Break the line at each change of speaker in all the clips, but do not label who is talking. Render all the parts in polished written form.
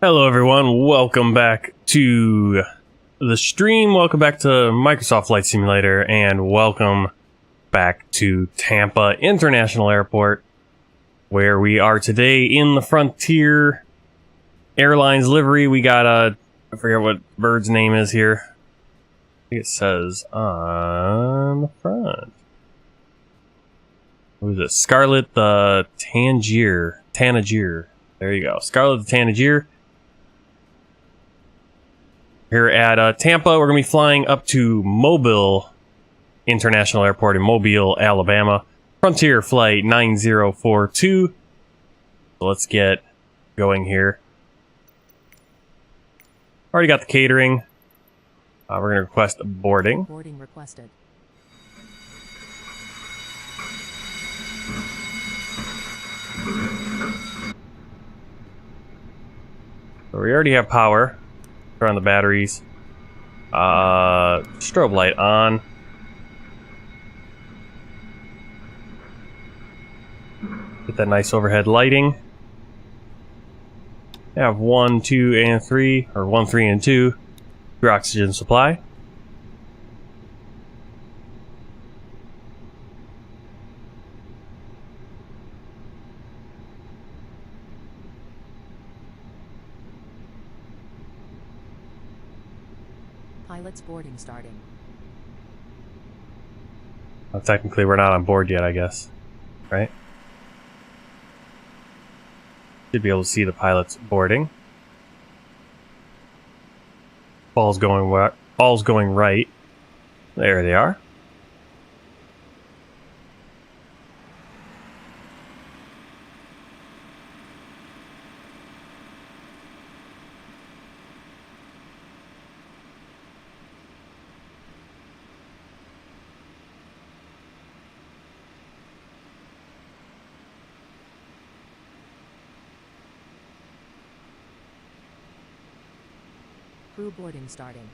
Hello everyone, welcome back to the stream, welcome back to Microsoft Flight Simulator, and welcome back to Tampa International Airport, where we are today in the Frontier Airlines livery. We got I forget what bird's name is here. I think it says on the front. What is it? Scarlet the Tanager. There you go. Scarlet the Tanager. Here at Tampa, we're going to be flying up to Mobile International Airport in Mobile, Alabama. Frontier Flight 9042. So let's get going here. Already got the catering. We're going to request boarding.
Boarding requested.
So we already have power. Turn on the batteries. Strobe light on. Get that nice overhead lighting. Have 1, 2, and 3, or 1, 3, and 2. Your oxygen supply.
Pilot's boarding starting.
Well, technically, we're not on board yet, I guess. Right? Should be able to see the pilot's boarding. Ball's going right. There they are.
Crew boarding starting.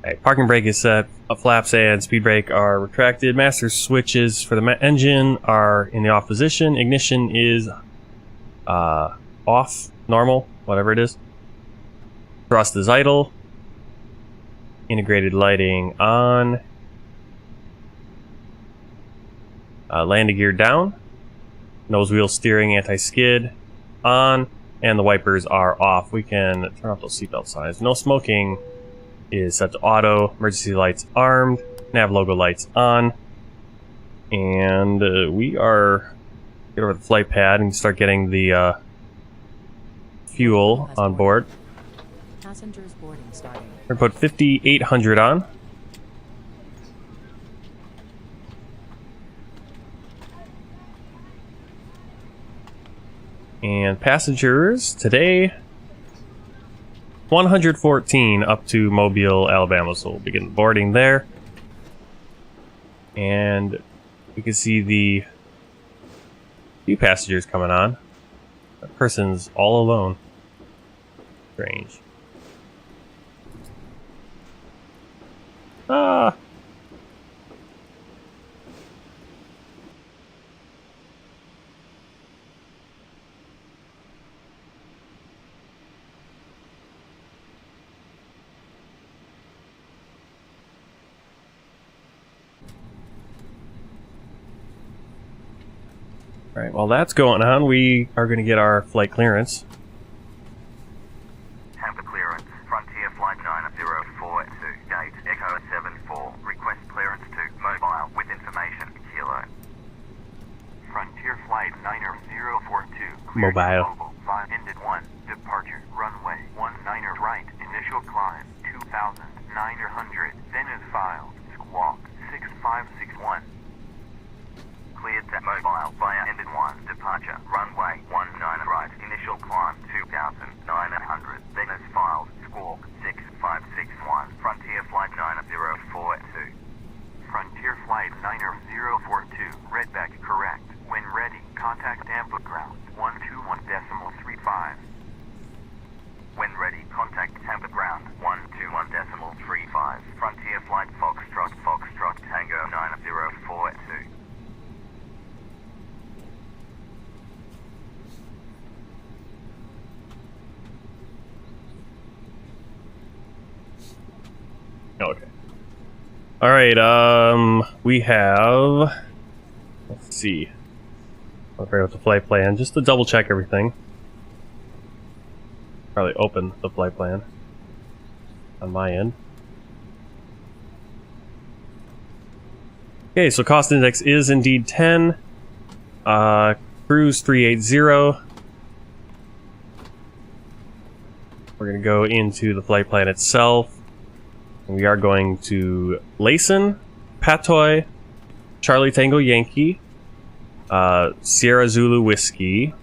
Okay, parking brake is set. Flaps and speed brake are retracted. Master switches for the engine are in the off position. Ignition is off, normal, whatever it is. Thrust is idle. Integrated lighting on. Landing gear down. Nose wheel steering anti-skid on. And the wipers are off. We can turn off those seatbelt signs. No smoking is set to auto. Emergency lights armed. Nav logo lights on. And we are... Get over the flight pad and start getting the fuel on board.
Passengers boarding starting.
We're going to put 5800 on. And passengers today, 114 up to Mobile, Alabama. So we'll begin boarding there. And we can see the few passengers coming on. That person's all alone. Strange. Ah! Alright, while that's going on, we are going to get our flight clearance.
Tampa clearance. Frontier Flight 9042, gate Echo 74. Request clearance to mobile with information, kilo. Frontier Flight 9042.
Mobile.
Flight ended 1. Departure. Runway 19 right. Initial climb 2,900. Then is filed. Squawk 6561. Cleared to mobile via ended 1. Departure. Runway 19 right. Initial climb 2,900. Then is filed. Squawk 6561. Frontier Flight 9042. Frontier Flight 9042. Redback correct. When ready, contact
All right. We have. Let's see. I'll bring up the flight plan just to double check everything. Probably open the flight plan on my end. Okay, so cost index is indeed 10. Cruise 380. We're going to go into the flight plan itself. And we are going to Layson, Patoy, Charlie Tango Yankee, Sierra Zulu Whiskey,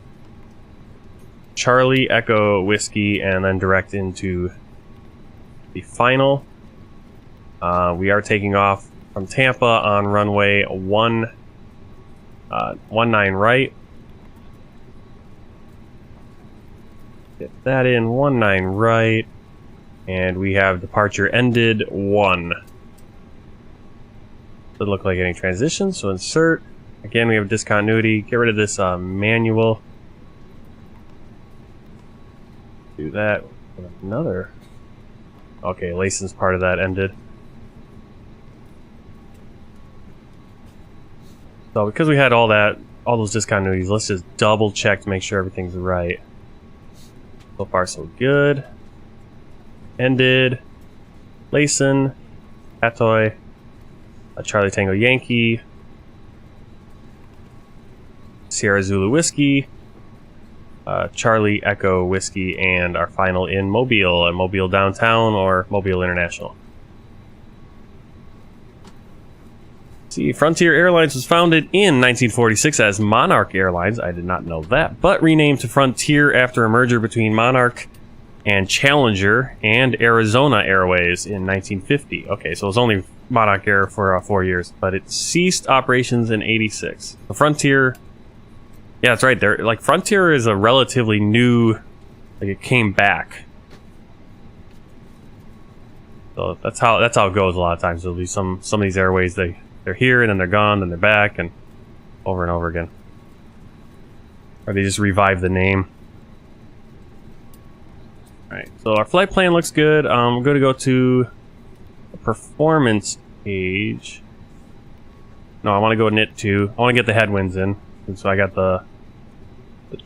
Charlie Echo Whiskey, and then direct into the final. We are taking off from Tampa on runway 19 right. Get that in, 19 right. And we have departure ended 1. Doesn't look like any transitions, so insert. Again, we have discontinuity. Get rid of this manual. Do that. Another. Okay, Layson's part of that ended. So because we had all those discontinuities, let's just double check to make sure everything's right. So far, so good. Ended. Layson. Patoy. Charlie Tango Yankee. Sierra Zulu Whiskey. Charlie Echo Whiskey, and our final in Mobile, Mobile Downtown or Mobile International. See, Frontier Airlines was founded in 1946 as Monarch Airlines. I did not know that, but renamed to Frontier after a merger between Monarch and Challenger and Arizona Airways in 1950. Okay, so it was only Monarch Air for 4 years, but it ceased operations in '86. The Frontier. Yeah, that's right. There, like Frontier is a relatively new, like it came back. So that's how it goes a lot of times. There'll be some of these airways they're here and then they're gone, then they're back, and over again. Or they just revive the name. All right. So our flight plan looks good. I'm going to go to the performance page. No, I want to go knit 2. I want to get the headwinds in, and so I got the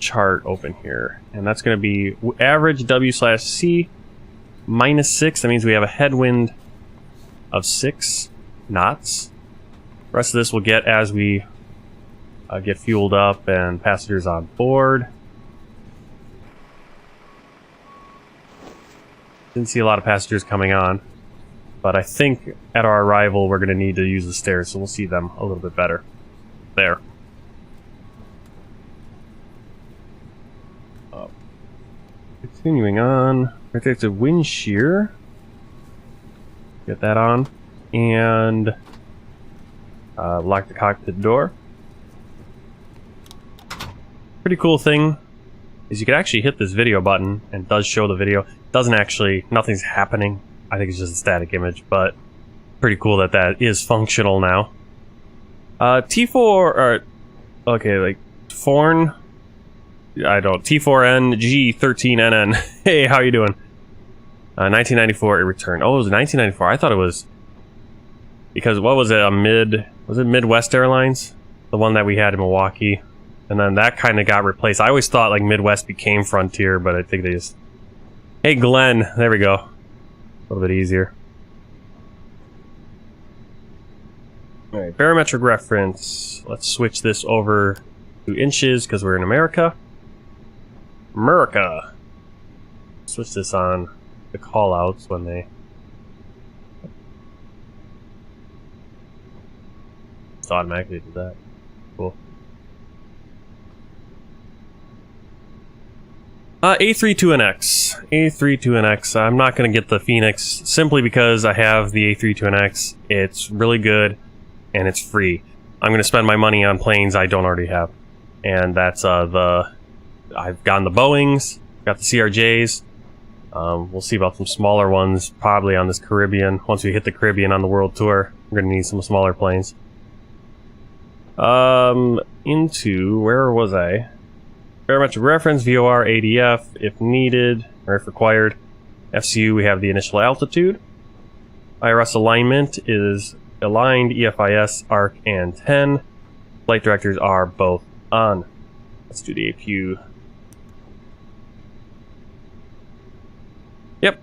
chart open here, and that's going to be average W/C -6. That means we have a headwind of 6 knots. The rest of this we'll get as we get fueled up and passengers on board. Didn't see a lot of passengers coming on, but I think at our arrival we're going to need to use the stairs, so we'll see them a little bit better there. Continuing on, protective wind shear. Get that on. And lock the cockpit door. Pretty cool thing is you can actually hit this video button and it does show the video. It doesn't actually, nothing's happening. I think it's just a static image, but pretty cool that is functional now. T4, or okay, like Forn. T4N G13NN. Hey, how you doing? 1994 it returned. Oh, it was 1994. I thought it was because what was it? Was it Midwest Airlines? The one that we had in Milwaukee, and then that kind of got replaced. I always thought like Midwest became Frontier, but I think they just. Hey, Glenn. There we go. A little bit easier. All right, barometric reference. Let's switch this over to inches because we're in America. Switch this on the callouts when they. Just automatically do that. Cool. A32NX. A32NX. I'm not going to get the Phoenix simply because I have the A32NX. It's really good and it's free. I'm going to spend my money on planes I don't already have. And that's I've gotten the Boeings, got the CRJs. We'll see about some smaller ones probably on this Caribbean. Once we hit the Caribbean on the world tour, we're going to need some smaller planes. Into, where was I? Barometric reference, VOR, ADF, if needed, or if required. FCU, we have the initial altitude. IRS alignment is aligned, EFIS, ARC, and 10. Flight directors are both on. Let's do the APU. Yep.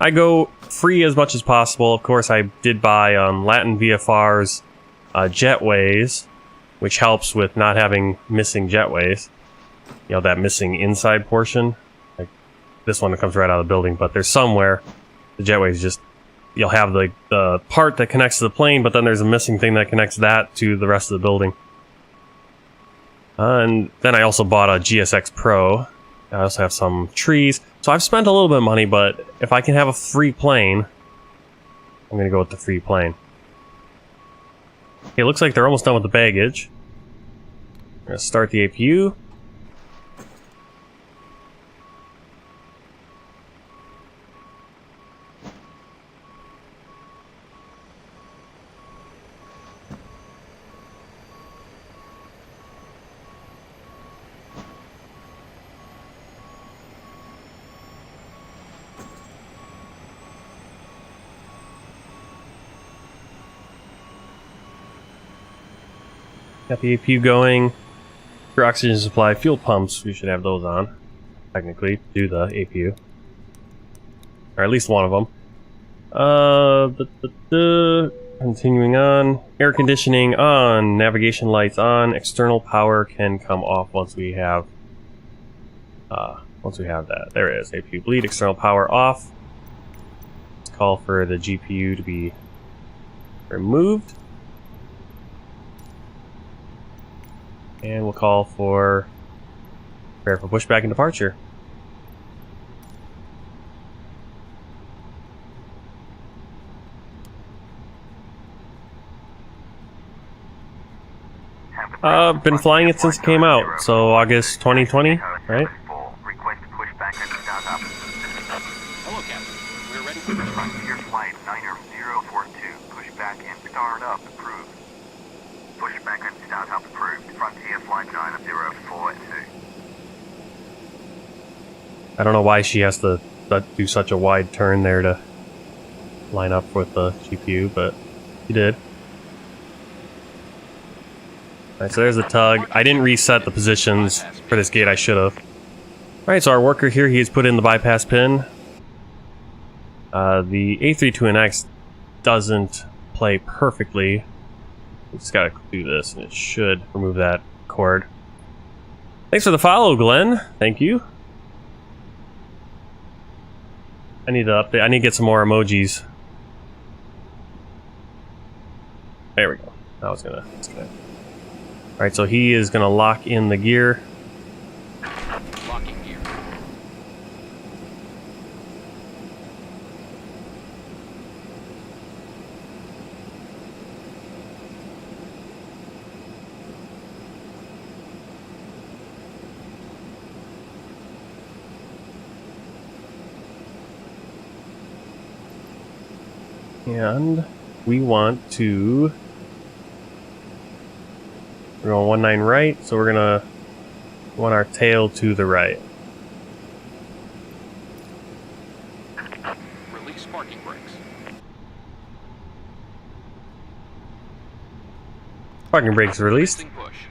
I go free as much as possible. Of course, I did buy Latin VFR's jetways, which helps with not having missing jetways. You know, that missing inside portion. Like this one that comes right out of the building, but there's somewhere the jetways just... You'll have the part that connects to the plane, but then there's a missing thing that connects that to the rest of the building. And then I also bought a GSX Pro. I also have some trees. So I've spent a little bit of money, but if I can have a free plane, I'm going to go with the free plane. Okay, it looks like they're almost done with the baggage. I'm going to start the APU. Got the APU going. For oxygen supply, fuel pumps, we should have those on, technically, to do the APU. Or at least one of them. Continuing on. Air conditioning on. Navigation lights on. External power can come off once we have that. There it is. APU bleed. External power off. Let's call for the GPU to be removed. And we'll call for prepare for pushback and departure. Been flying it since it came out, so August 2020, right?
Request pushback and startup. Hello, Captain. We're ready for Frontier Flight 9042. Pushback and startup approved. Pushback and startup approved. Frontier Flight 9042.
I don't know why she has to do such a wide turn there to line up with the GPU, but she did. Alright, so there's the tug. I didn't reset the positions for this gate, I should have. Alright, so our worker here, he has put in the bypass pin. The A32NX doesn't play perfectly. We just gotta do this, and it should remove that cord. Thanks for the follow, Glenn. Thank you. I need to update. I need to get some more emojis. There we go. Now it's gonna. Alright, so he is gonna lock in the gear.
Locking gear.
And we want to... We're going 19 right, so we're gonna want our tail to the right.
Release parking brakes.
Parking brakes released.
Resisting push.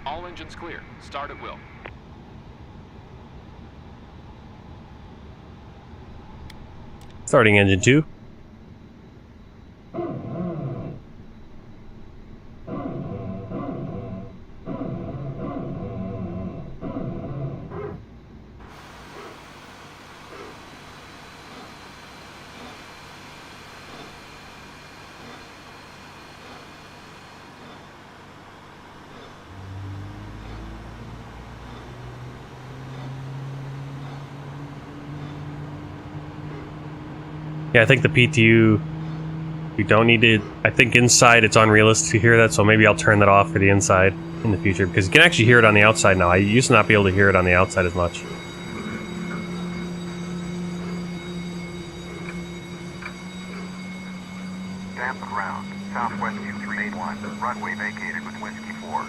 All engines clear. Start at will.
Starting engine 2. Yeah, I think the PTU, we don't need to, I think inside it's unrealistic to hear that, so maybe I'll turn that off for the inside in the future, because you can actually hear it on the outside now. I used to not be able to hear it on the outside as much.
Tampa ground, Southwest 2381, runway vacated with Whiskey 4.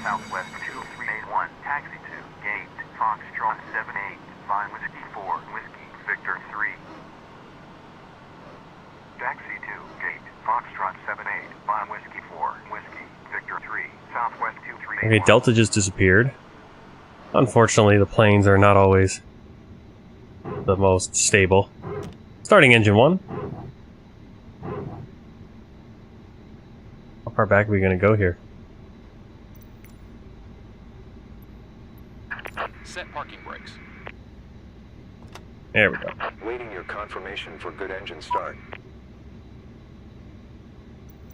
Southwest 2381, taxi to gate, Foxtrot 78, find Whiskey 4, Whiskey, Victor 3. Taxi
Okay, Delta just disappeared. Unfortunately, the planes are not always the most stable. Starting engine 1. How far back are we going to go here?
Set parking brakes.
There we go.
Waiting your confirmation for good engine start.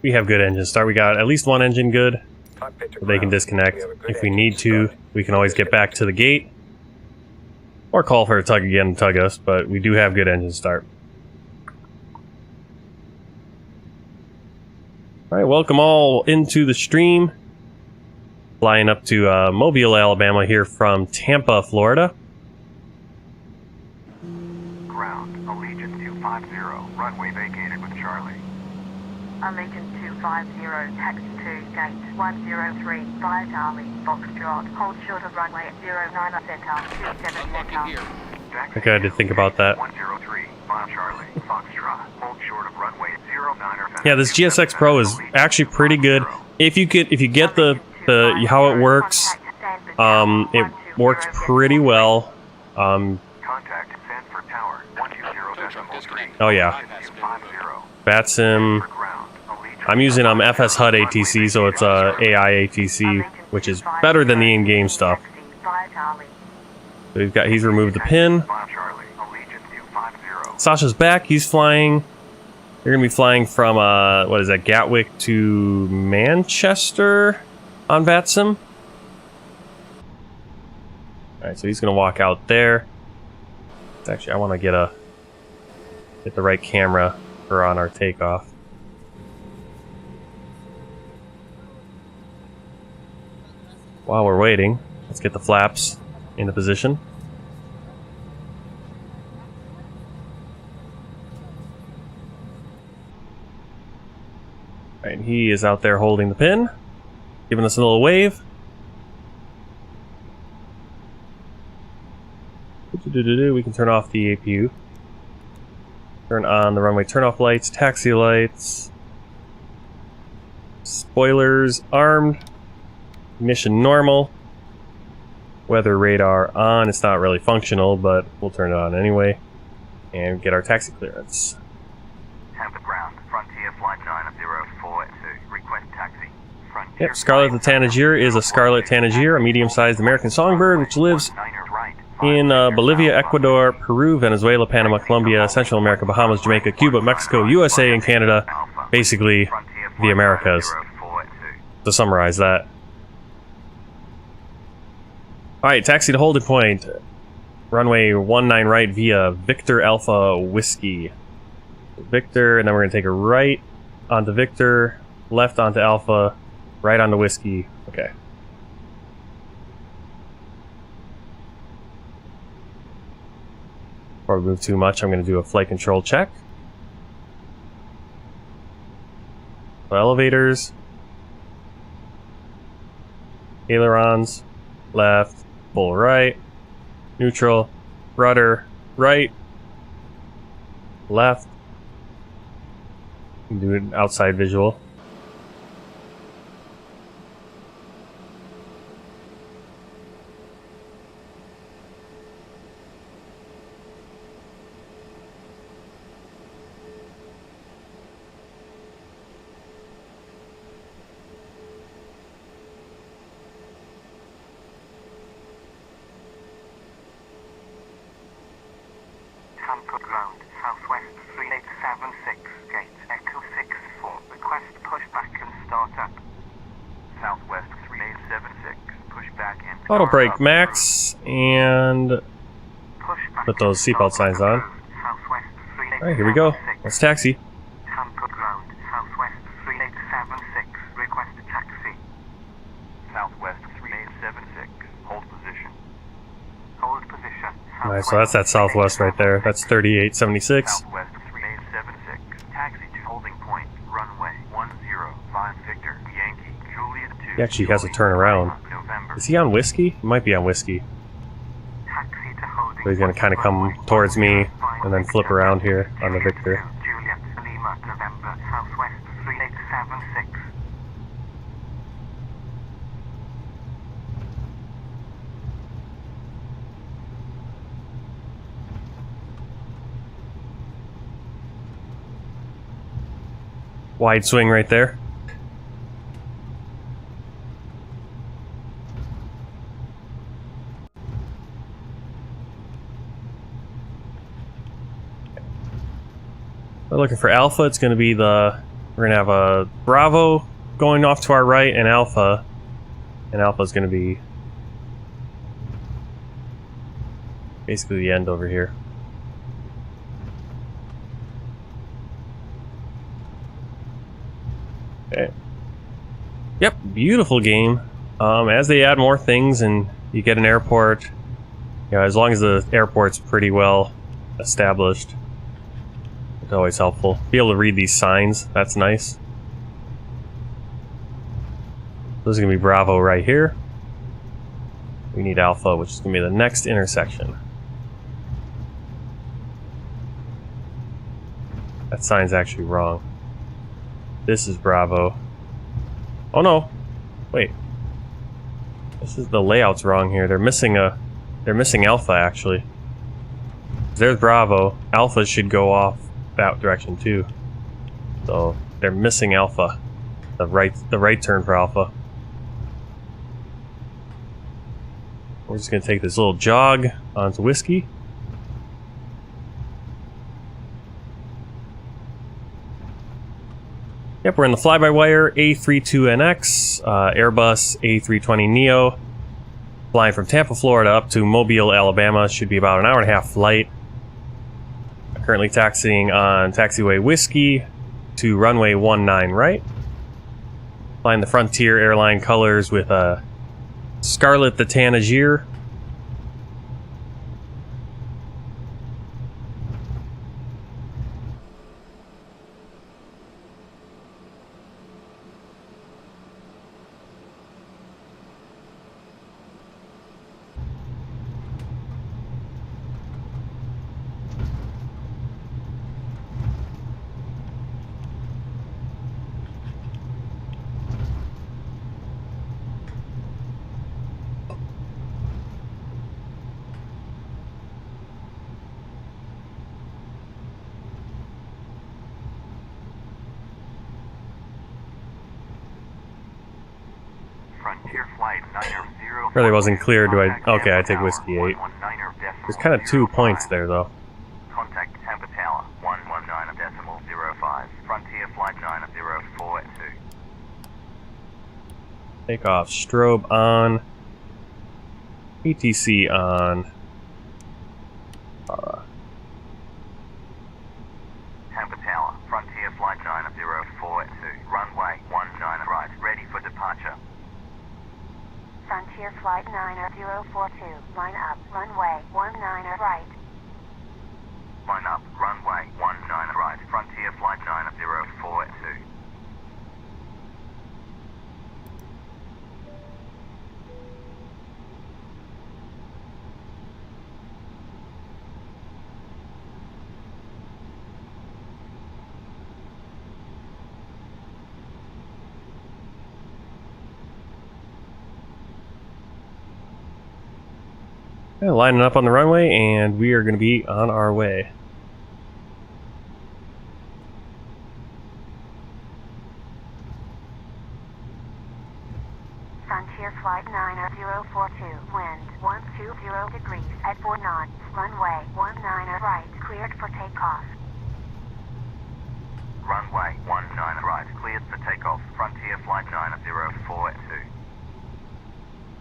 We have good engine start. We got at least one engine good.
Cockpit to
So they can
ground.
disconnect.
We have a good
If we
engine
need to,
start.
we can always get back to the gate. Or call for a tug again and tug us, but we do have good engine start. Alright, welcome all into the stream. Flying up to Mobile, Alabama here from Tampa, Florida.
Ground, Allegiant 250, runway vacated with Charlie.
Allegiant 250, taxi to gate 103, via Charlie, Foxtrot, hold short of runway 09 Center, 27
Unlocking
Center.
gear.
Taxi
Okay, I did think about that.
103, via Charlie, Foxtrot, hold short of runway 09
Yeah, this GSX Pro is actually pretty good. If you get the how it works, it works pretty well.
Contact Sanford Tower, 120.3.
Oh yeah, FATSIM. I'm using FS HUD ATC, so it's AI ATC, which is better than the in-game stuff. So he's removed the pin. Sasha's back. He's flying. They're gonna be flying from what is that, Gatwick to Manchester on VATSIM. All right, so he's gonna walk out there. Actually, I want to get the right camera for on our takeoff. While we're waiting, let's get the flaps into position. Alright, he is out there holding the pin, giving us a little wave. We can turn off the APU. Turn on the runway turn-off lights, taxi lights. Spoilers armed. Ignition normal. Weather radar on. It's not really functional, but we'll turn it on anyway. And get our taxi clearance.
Tampa ground, Frontier Flight 9042, request taxi. Frontier
Yep, Scarlet the Tanager is a Scarlet Tanager, a medium-sized American songbird which lives in Bolivia, Ecuador, Peru, Venezuela, Panama, Colombia, Central America, Bahamas, Jamaica, Cuba, Mexico, USA, and Canada. Basically, the Americas. To summarize that. Alright, taxi to holding point. Runway 19 right via Victor Alpha Whiskey. Victor, and then we're going to take a right onto Victor, left onto Alpha, right onto Whiskey. Okay. Before we move too much, I'm going to do a flight control check. So elevators, ailerons, left, full right, neutral, rudder, right, left. Do an outside visual.
Tampa ground, southwest 3876, gate Echo 64, request pushback and start up. Southwest 3876, pushback and
Auto
start
brake
up.
max, and
Pushback
put those
and
seatbelt
start
signs on.
approved. Southwest
Alright, here we go.
3876.
Let's taxi.
Tampa ground, southwest 3876, request taxi. Southwest 3876, hold position. Hold position.
Alright, so that's that southwest right there. That's 3876.
Southwest 3876, taxi to holding point, runway 105 Victor, Yankee, Juliet 2.
He actually has to turn around.
November.
Is he on Whiskey? He might be on Whiskey.
Taxi to holding
So he's gonna kind of come towards me and then flip around here on the Victor.
Juliet, Lima, November, southwest 3876.
wide swing right there. We're looking for Alpha. It's going to be we're going to have a Bravo going off to our right and Alpha. And Alpha is going to be basically the end over here. Okay. Yep, beautiful game. As they add more things and you get an airport, as long as the airport's pretty well established, it's always helpful. Be able to read these signs, that's nice. This is going to be Bravo right here. We need Alpha, which is going to be the next intersection. That sign's actually wrong. This is Bravo. Oh no! Wait. This is the layout's wrong here. They're missing Alpha actually. There's Bravo. Alpha should go off that direction too. So they're missing Alpha. The right turn for Alpha. We're just gonna take this little jog onto Whiskey. Yep, we're in the FlyByWire A32NX, Airbus A320neo, flying from Tampa, Florida up to Mobile, Alabama. Should be about an hour and a half flight. Currently taxiing on taxiway Whiskey to runway 19 right. Flying the Frontier airline colors with a Scarlet the Tanager.
Frontier flight 90.
Really wasn't clear. Okay, I take Whiskey 8. There's kind of 2 points there though.
Contact Tampa Tower 119.05. Frontier flight 9042.
Take off. Strobe on. ATC on.
Tampa Tower, Frontier flight 9042. Runway 19 right, ready for departure.
Frontier flight 9042. Line up, runway 19 right.
Line up, runway 19 right. Frontier flight 9042.
Yeah, lining up on the runway, and we are going to be on our way.
Frontier flight 9042. Wind 120 degrees at 4 knots. Runway 19 right. Cleared for takeoff.
Runway 19 right, cleared for takeoff. Frontier flight 9042.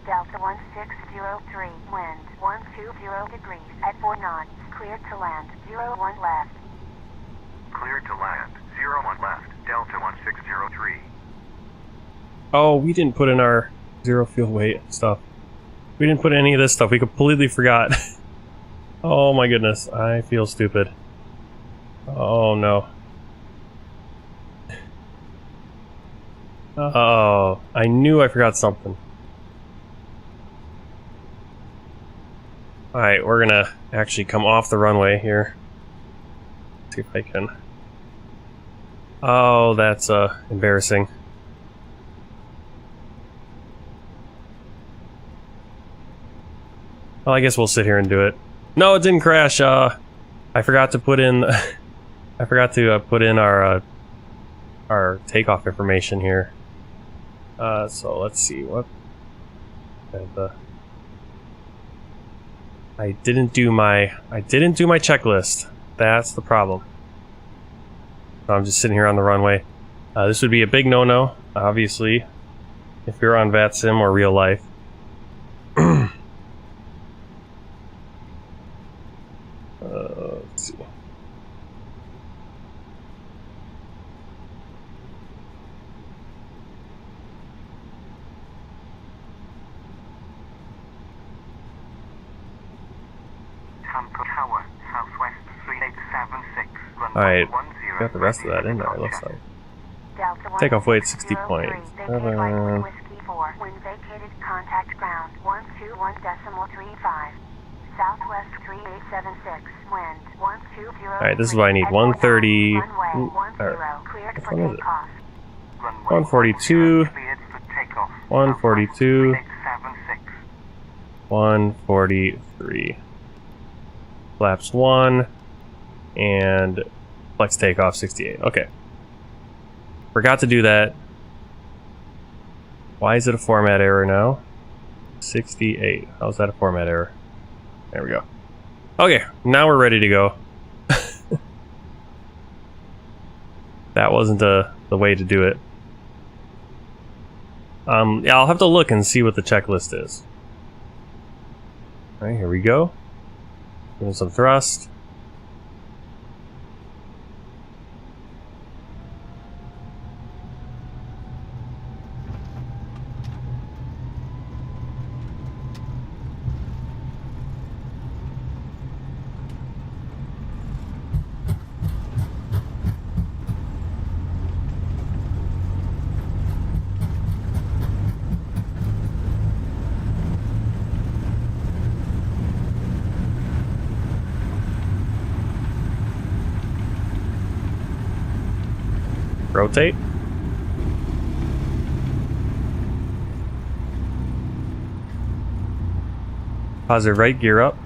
Delta 1603. Wind 120 degrees at 4 knots. Cleared to land. 01 left.
Cleared to land. 01 left. Delta 1603.
Oh, we didn't put in our zero fuel weight stuff. We didn't put any of this stuff. We completely forgot. Oh my goodness. I feel stupid. Oh no. Oh, I knew I forgot something. Alright, we're gonna actually come off the runway here. See if I can. Oh, that's embarrassing. Well, I guess we'll sit here and do it. No, it didn't crash. I forgot to put in. I forgot to put in our our takeoff information here. So let's see what. I didn't do my checklist. That's the problem. So I'm just sitting here on the runway. This would be a big no-no, obviously, if you're on VATSIM or real life. Let's see.
Tampa Tower, Southwest 3876.
Alright, got the rest of that in there, it looks like. Takeoff weight 60.7.
When vacated, contact ground 121.35. Southwest 3876. Wind 120.
Alright, this is what I need. 130.
Runway 10. Cleared for takeoff.
142. 142. 143. Flaps 1. And flex takeoff 68. Okay. Forgot to do that. Why is it a format error now? 68. How's that a format error? There we go. Okay, now we're ready to go. That wasn't the way to do it. Yeah, I'll have to look and see what the checklist is. Alright, here we go. Doing some thrust. Rotate. Positive right gear up.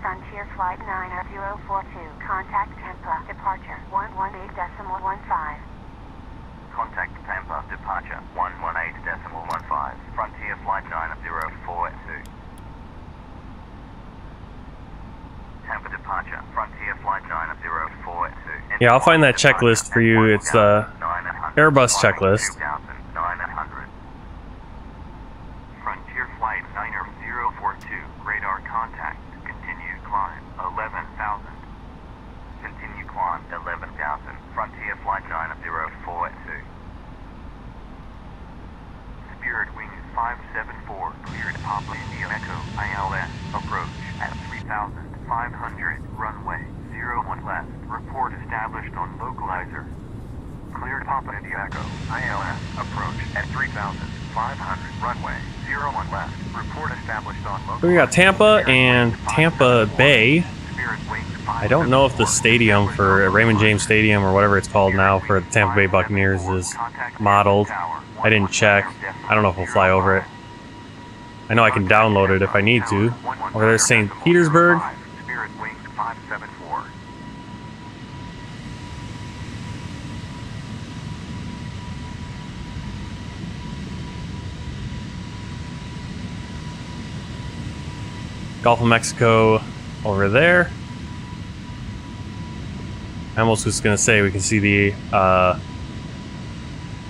Frontier Flight 9042. Contact Tampa. Departure 118.15.
Contact Tampa, departure 118.15. Frontier Flight 9042. Tampa departure, Frontier Flight 9042.
Yeah, I'll find that checklist for you. It's the Airbus checklist.
2900. Frontier Flight 9042. Radar contact. Continue climb 11,000. Continue climb 11,000. Frontier Flight 9042. Spirit Wing 574. Cleared Papa India Echo ILS. Approach at 3,500. Runway 01 left. Report established on localizer. Cleared Papa India Echo ILS. Approach at 3,500. Runway 01 left. Report established on localizer.
So we got Tampa and Tampa Bay.
Spirit Wing
I don't know if the stadium for Raymond James Stadium or whatever it's called now for the Tampa Bay Buccaneers is modeled. I didn't check. I don't know if we'll fly over it. I know I can download it if I need to. Over there's St. Petersburg.
Spirit Wing 574.
Gulf of Mexico over there. I almost was going to say we can see the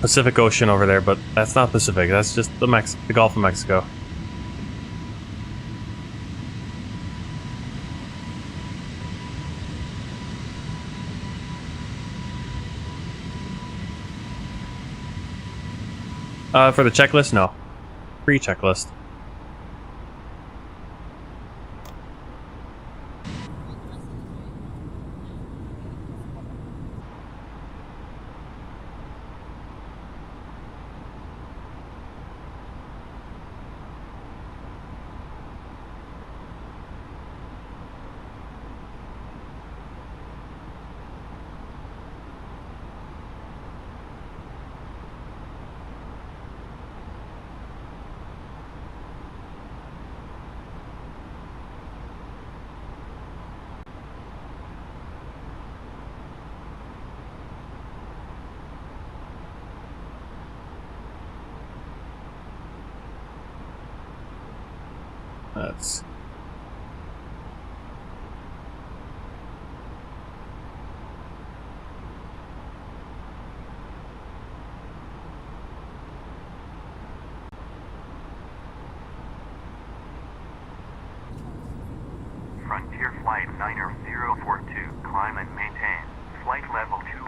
Pacific Ocean over there, but that's not Pacific. That's just the Gulf of Mexico. For the checklist, no. Free checklist. That's
Frontier Flight 90042, climb and maintain. Flight level 200,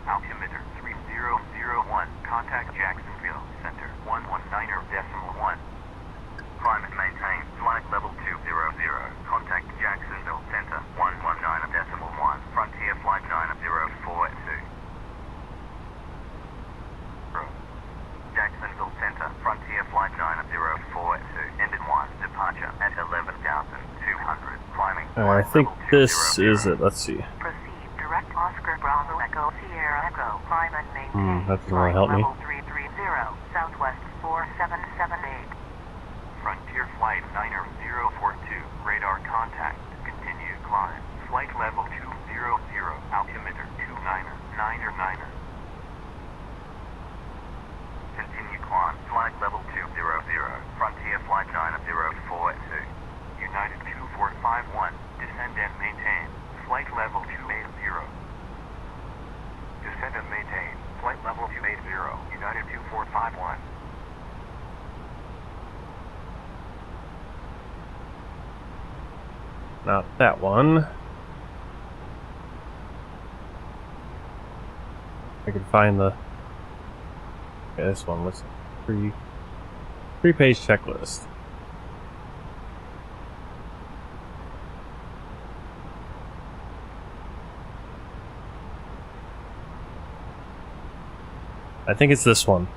altimeter 3001, contact Jacksonville Center 119.1. Climb and maintain. Flight level 200, contact Jacksonville Center 119.1. Frontier Flight 9042. Jacksonville Center, Frontier Flight 9042, engine 1, departure at 11,200, climbing.
I think this is it. Let's see.
Proceed direct Oscar Bravo Echo Sierra Echo. Climb and maintain.
That doesn't really help me.
Level 330, Southwest 4778.
Frontier Flight 9042, radar contact, continue climb. Flight level 200, altimeter 29er. Continue climb. Flight level 200, Frontier Flight 9042. United 2451, descend and maintain. Flight level 280. Descend and maintain. Flight level 280, United 2451.
Not that one. I can find the. Okay, this one. What's three-page checklist. I think it's this one.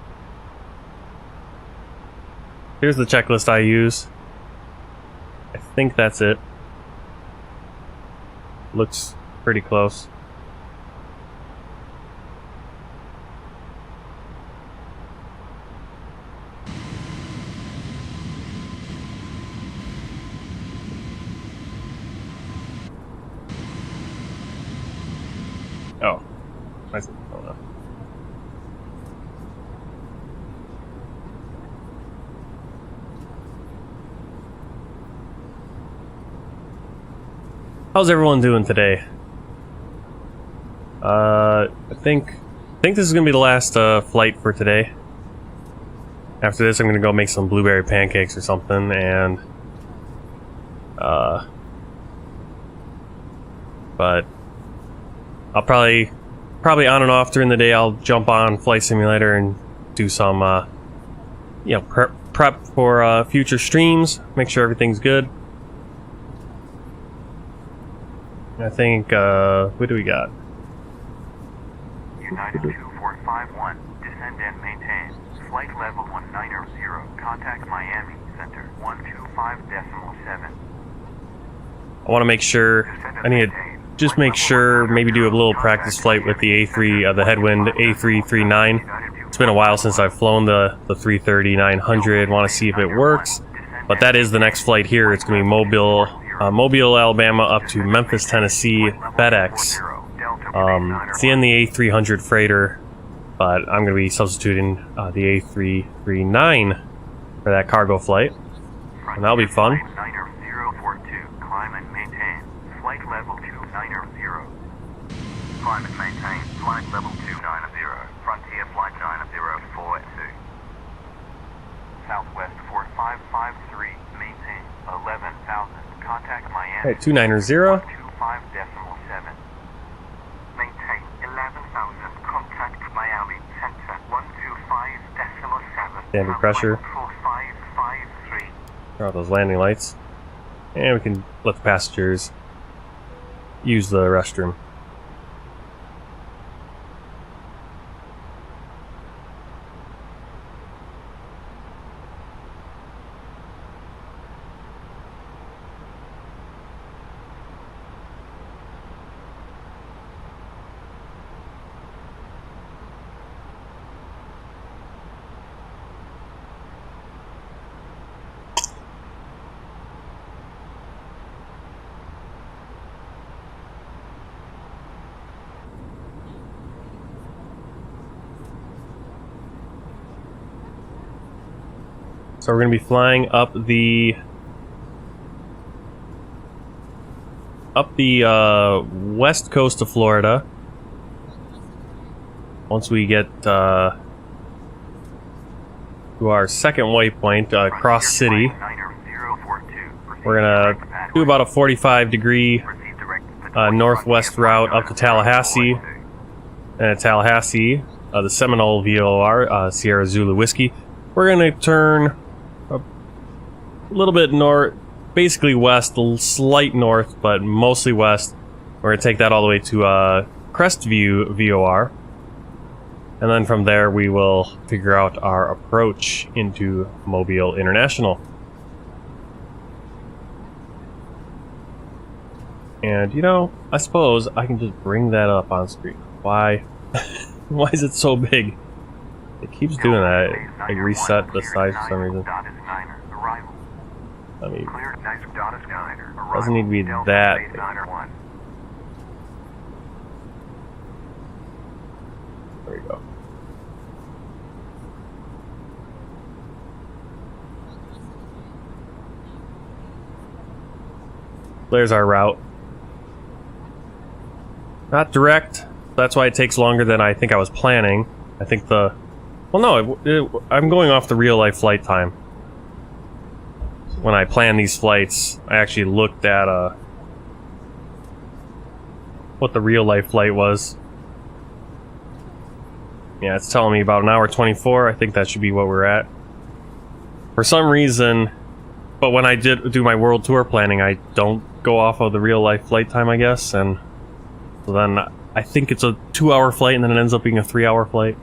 Here's the checklist I use. I think that's it. Looks pretty close. Oh, I see. Oh, no. How's everyone doing today? I think this is gonna be the last flight for today. After this, I'm gonna go make some blueberry pancakes or something, and but I'll probably on and off during the day. I'll jump on Flight Simulator and do some you know, prep for future streams. Make sure everything's good. I think, what do we got?
United 2451, descend and maintain. Flight level 190, contact Miami Center 125.7.
I want to make sure, I need to just make sure, maybe do a little practice flight with the A3, the Headwind A339. It's been a while since I've flown the 330-900, want to see if it works. But that is the next flight here. It's going to be Mobile, Alabama up to Memphis, Tennessee, FedEx. It's in the A300 freighter, but I'm going to be substituting the A339 for that cargo flight, and that'll be fun.
Climb and maintain. Flight level 290. Climb and maintain. Flight level 290. Frontier Flight 9042. Southwest 4553. Maintain 11,000. Contact Miami.
Hey, 290.
125.7. Maintain 11,000. Contact Miami Center 125.7.
Standard pressure.
4553.
Turn off those landing lights. And we can let the passengers use the restroom. So we're going to be flying up the up the west coast of Florida. Once we get to our second waypoint, Cross City, we're gonna do about a 45-degree northwest route up to Tallahassee, and at Tallahassee, the Seminole VOR, Sierra Zulu Whiskey. We're gonna turn a little bit north, basically west, a slight north, but mostly west. We're gonna take that all the way to Crestview VOR, and then from there we will figure out our approach into Mobile International. And you know, I suppose I can just bring that up on screen. Why? Why is it so big? It keeps doing that. It reset the size for some reason. I mean, doesn't need to be that big. There we go. There's our route. Not direct. That's why it takes longer than I think I was planning. I think the... Well, no, I'm going off the real-life flight time. When I planned these flights, I actually looked at what the real-life flight was. Yeah, it's telling me about an hour 24. I think that should be what we're at. For some reason... But when I did do my world tour planning, I don't go off of the real-life flight time, I guess, and... So then I think it's a 2-hour flight and then it ends up being a 3-hour flight.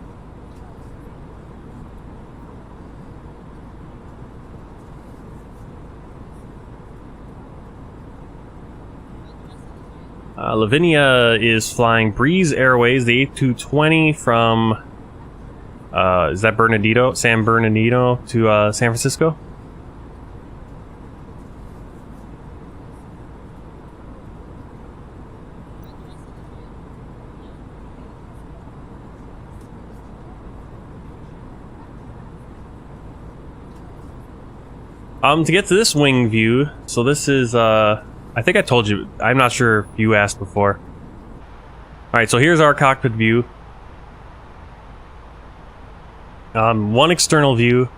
Lavinia is flying Breeze Airways, the A220 from, is that Bernardino? San Bernardino to San Francisco? To get to this wing view, so this is, I think I told you, I'm not sure if you asked before. Alright, so here's our cockpit view. One external view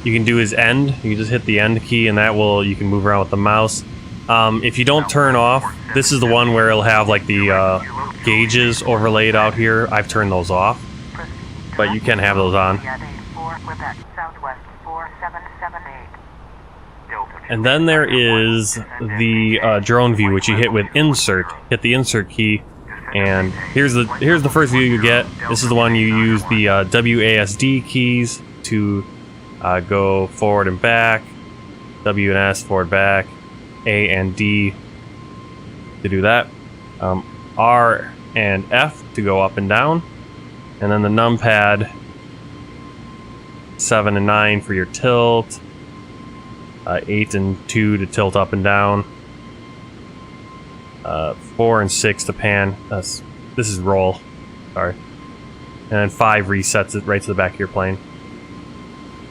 you can do is end. You can just hit the end key and that will, you can move around with the mouse. If you don't turn off, this is the one where it'll have like the gauges overlaid out here. I've turned those off, but you can have those on. And then there is the drone view, which you hit with insert. Hit the insert key, and here's the first view you get. This is the one you use the WASD keys to go forward and back, W and S forward back, A and D to do that, R and F to go up and down, and then the numpad 7 and 9 for your tilt. 8 and 2 to tilt up and down. 4 and 6 to pan. This is roll. Sorry. And then 5 resets it right to the back of your plane.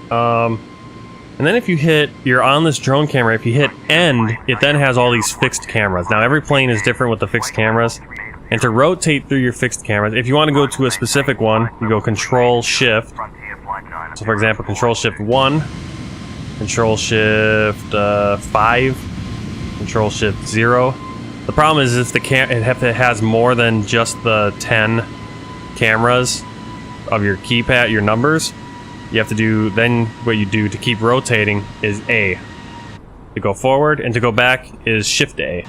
And then if you hit, you're on this drone camera, if you hit end, it then has all these fixed cameras. Now every plane is different with the fixed cameras. And to rotate through your fixed cameras, if you want to go to a specific one, you go Control Shift. So for example, Control Shift 1. Control Shift 5, Control Shift 0. The problem is if it has more than just the 10 cameras of your keypad, your numbers, you have to do, then what you do to keep rotating is A. To go forward, and to go back is Shift A.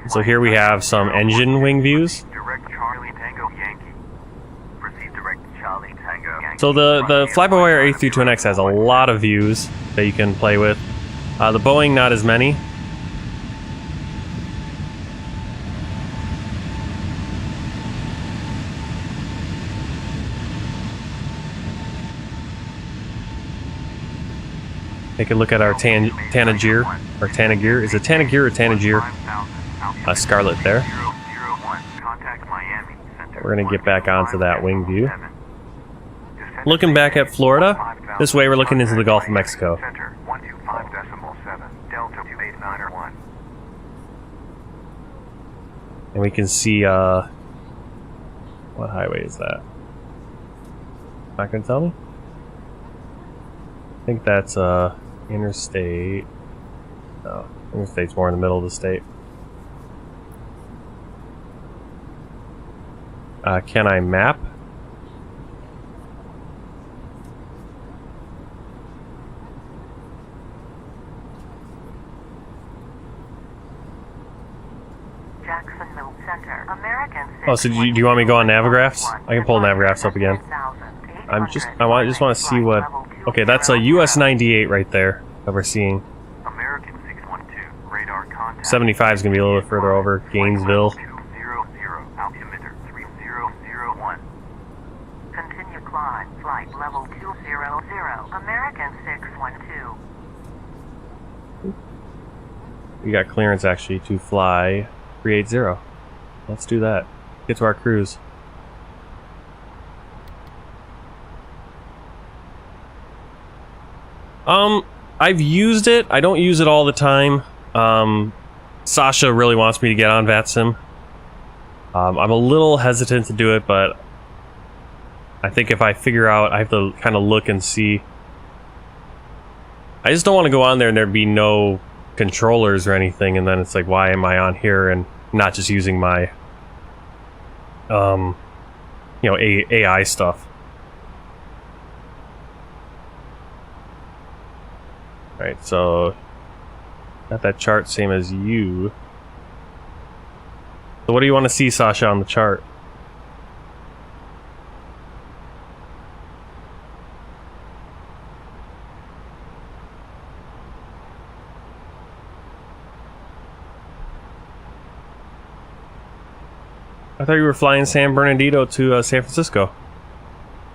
So here we have some engine wing views. So the FlyByWire A32NX has a lot of views that you can play with. The Boeing, not as many. Take a look at our Tanager, or Tanager. Is it Tanager or Tanager? Scarlet there. We're gonna get back onto that wing view. Looking back at Florida, this way we're looking into the Gulf of Mexico. And we can see, what highway is that? Not gonna tell me? I think that's, interstate. No, interstate's more in the middle of the state. Can I map?
Jacksonville Center, American.
Oh, so do you want me to go on Navigraphs? I can pull Navigraphs up again. I just want to see what. Okay, that's a US 98 right there that we're seeing.
American 612, radar contact.
75 is gonna be a little bit further over, Gainesville.
200, altimeter 3001.
Continue climb, flight level 200, American 612.
We got clearance actually to fly 380. Let's do that. Get to our cruise. I've used it. I don't use it all the time. Sasha really wants me to get on VATSIM. I'm a little hesitant to do it, but I think if I figure out, I have to kind of look and see. I just don't want to go on there and there be no controllers or anything, and then it's like, why am I on here and not just using my, you know, AI stuff. Right, so got that chart same as you. So what do you want to see, Sasha, on the chart? I thought you were flying San Bernardino to San Francisco.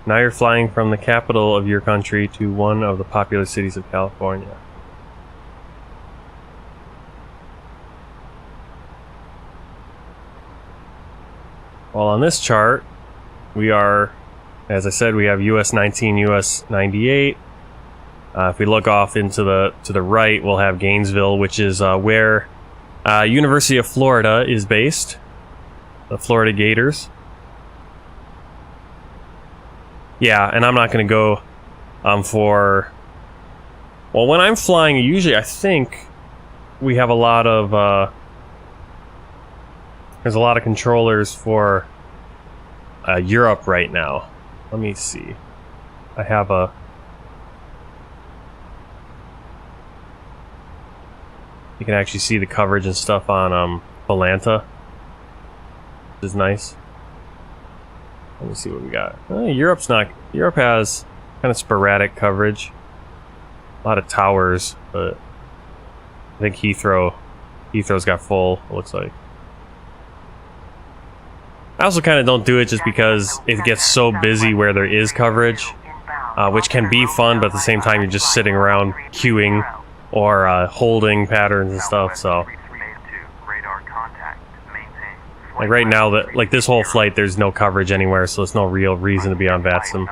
Now you're flying from the capital of your country to one of the popular cities of California. Well, on this chart, we are, as I said, we have US 19, US 98. If we look off into the right, we'll have Gainesville, which is where University of Florida is based. The Florida Gators. Yeah, and I'm not going to go for... Well, when I'm flying, usually I think we have a lot of... there's a lot of controllers for Europe right now. Let me see. I have a... You can actually see the coverage and stuff on Volanta. Which is nice. Let me see what we got. Europe has kind of sporadic coverage. A lot of towers, but I think Heathrow's got full, it looks like. I also kind of don't do it just because it gets so busy where there is coverage, which can be fun, but at the same time you're just sitting around queuing or holding patterns and stuff, so. Like right now, like this whole flight, there's no coverage anywhere, so there's no real reason to be on VATSIM.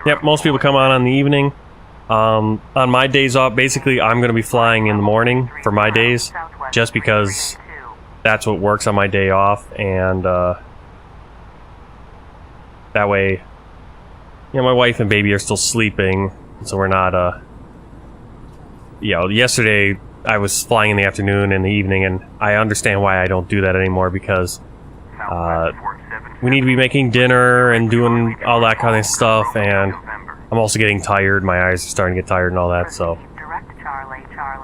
Yep, most people come on the evening. On my days off, basically, I'm going to be flying in the morning for my days, just because that's what works on my day off, and that way, you know, my wife and baby are still sleeping, so we're not, you know, yesterday I was flying in the afternoon and the evening, and I understand why I don't do that anymore, because we need to be making dinner and doing all that kind of stuff, and I'm also getting tired. My eyes are starting to get tired and all that, so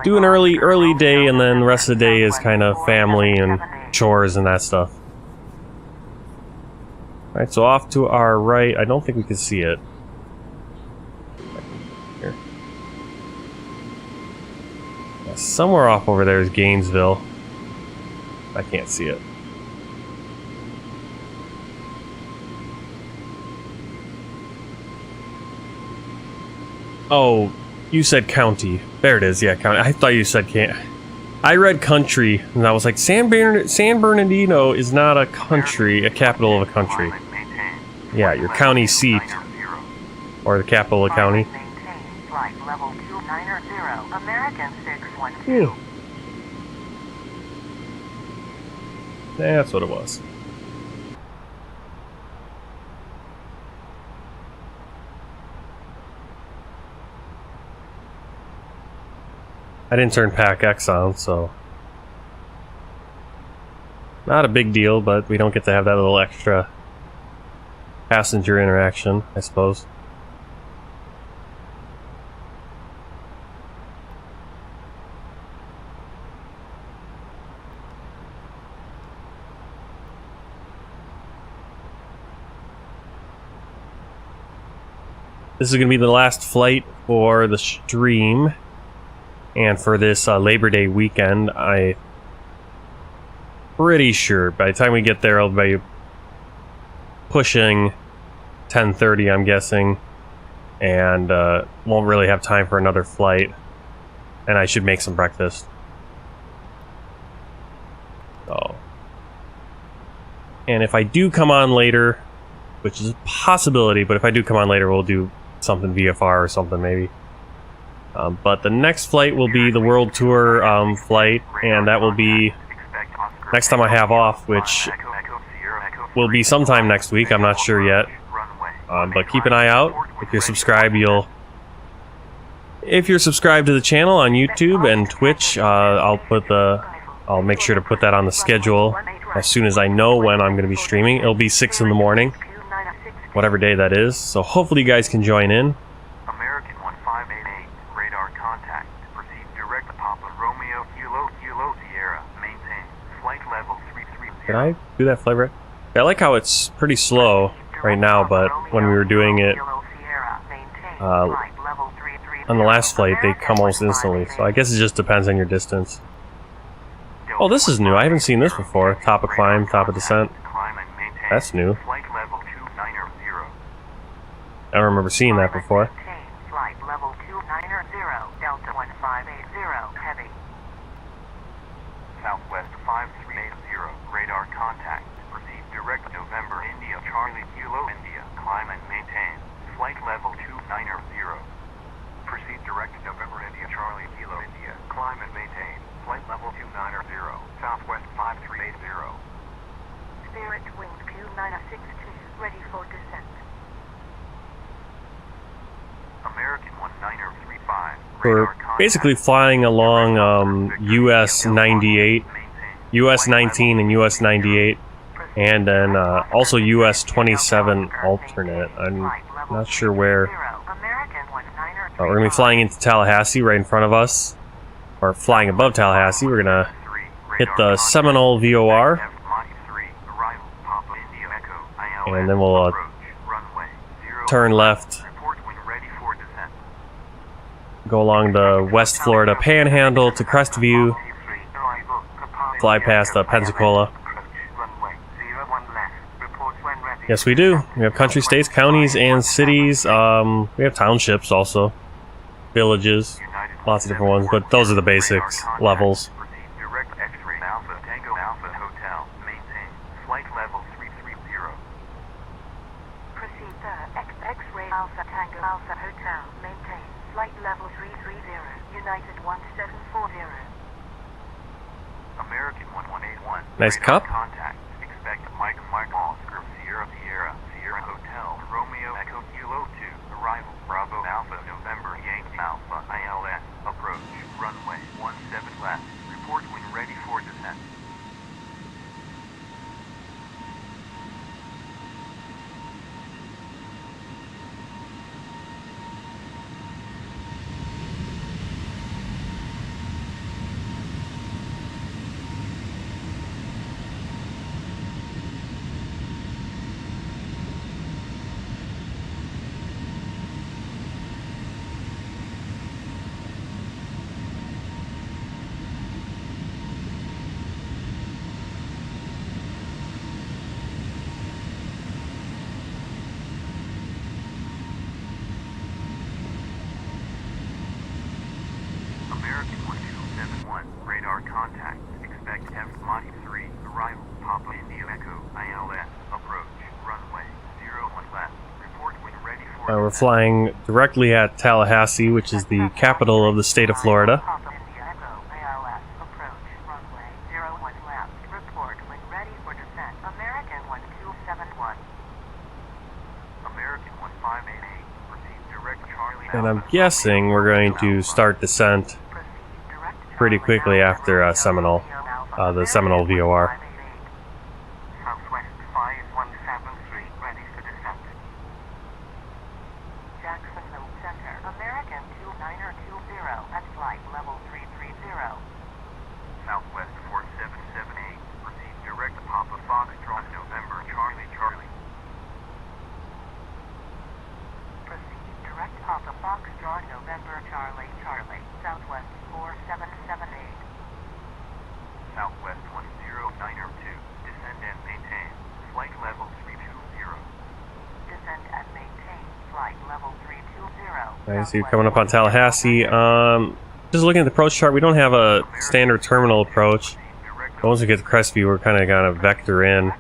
do an early day, and then the rest of the day is kind of family and chores and that stuff. Alright, so off to our right, I don't think we can see it. Here. Yeah, somewhere off over there is Gainesville. I can't see it. Oh, you said county. There it is, yeah, county. I thought you said I read country, and I was like, San Bernardino is not a country, a capital of a country. Yeah, your county seat. Or the capital of the county.
flight level 290, American 612.
Phew. That's what it was. I didn't turn Pack X on, so not a big deal, but we don't get to have that little extra passenger interaction, I suppose. This is going to be the last flight for the stream and for this Labor Day weekend. I'm pretty sure by the time we get there, I'll be pushing 10:30, I'm guessing, and won't really have time for another flight. And I should make some breakfast. So, and if I do come on later, which is a possibility, but if I do come on later, we'll do something VFR or something maybe. But the next flight will be the World Tour flight, and that will be next time I have off, which will be sometime next week. I'm not sure yet, but keep an eye out. If you're subscribed, if you're subscribed to the channel on YouTube and Twitch, I'll make sure to put that on the schedule as soon as I know when I'm going to be streaming. It'll be 6 in the morning, whatever day that is. So hopefully you guys can join in.
American 1588, radar contact. Proceed direct to Papa Romeo Kilo Sierra. Maintain flight level 330.
Did I do that flight right? I like how it's pretty slow right now, but when we were doing it on the last flight, they come almost instantly. So I guess it just depends on your distance. Oh, this is new. I haven't seen this before. Top of climb, top of descent. That's new.
Flight level 290.
I don't remember seeing that before.
Flight level 290, Delta 1580, heavy.
Southwest 5380, radar contact. Proceed direct to November India Charlie Kilo India. Climb and maintain flight level 290. Proceed direct to November India Charlie Kilo India. Climb and maintain flight level 290. Southwest 5380.
Spirit wind Q962, ready for descent.
American 1935.
We're basically flying along US 98, US 19 and US 98, and then also US 27 alternate. I'm not sure where. We're going to be flying into Tallahassee right in front of us, or flying above Tallahassee. We're going to hit the Seminole VOR, and then we'll turn left, go along the West Florida Panhandle to Crestview, fly past Pensacola. Yes, we do. We have country, states, counties, and cities. We have townships also, villages, lots of different ones, but those are the basics levels.
X-ray Alpha Tango Alpha Hotel, maintain flight level 330, United 1740.
American 1181.
Nice cup.
Contact. Expect Mike Oscar Sierra Hotel Romeo Echo Kilo 2. Arrival Bravo Alpha November Yankee Alpha ILS. Approach runway 17 left. Report when ready for descent.
We're flying directly at Tallahassee, which is the capital of the state of Florida.
Papa India Echo ALS approach runway 01 left. Report when ready for descent. American 1271.
American 1588. Proceed direct Charlie.
And I'm guessing we're going to start descent
Proceed direct
pretty quickly after Seminole, the Seminole VOR.
Southwest 5173. Ready for descent.
Jacksonville Center. American 2920 at flight level 330.
Southwest 4778. Proceed direct Papa Foxtrot November Charlie Charlie.
Proceed direct Papa Foxtrot November Charlie Charlie. Southwest 4778.
Southwest 10902. Descend and maintain. Flight level 320.
Descend and maintain. Flight level 320.
I see you coming up on Tallahassee. Just looking at the approach chart, we don't have a standard terminal approach. But once we get to Crestview, we're kind of gonna vector in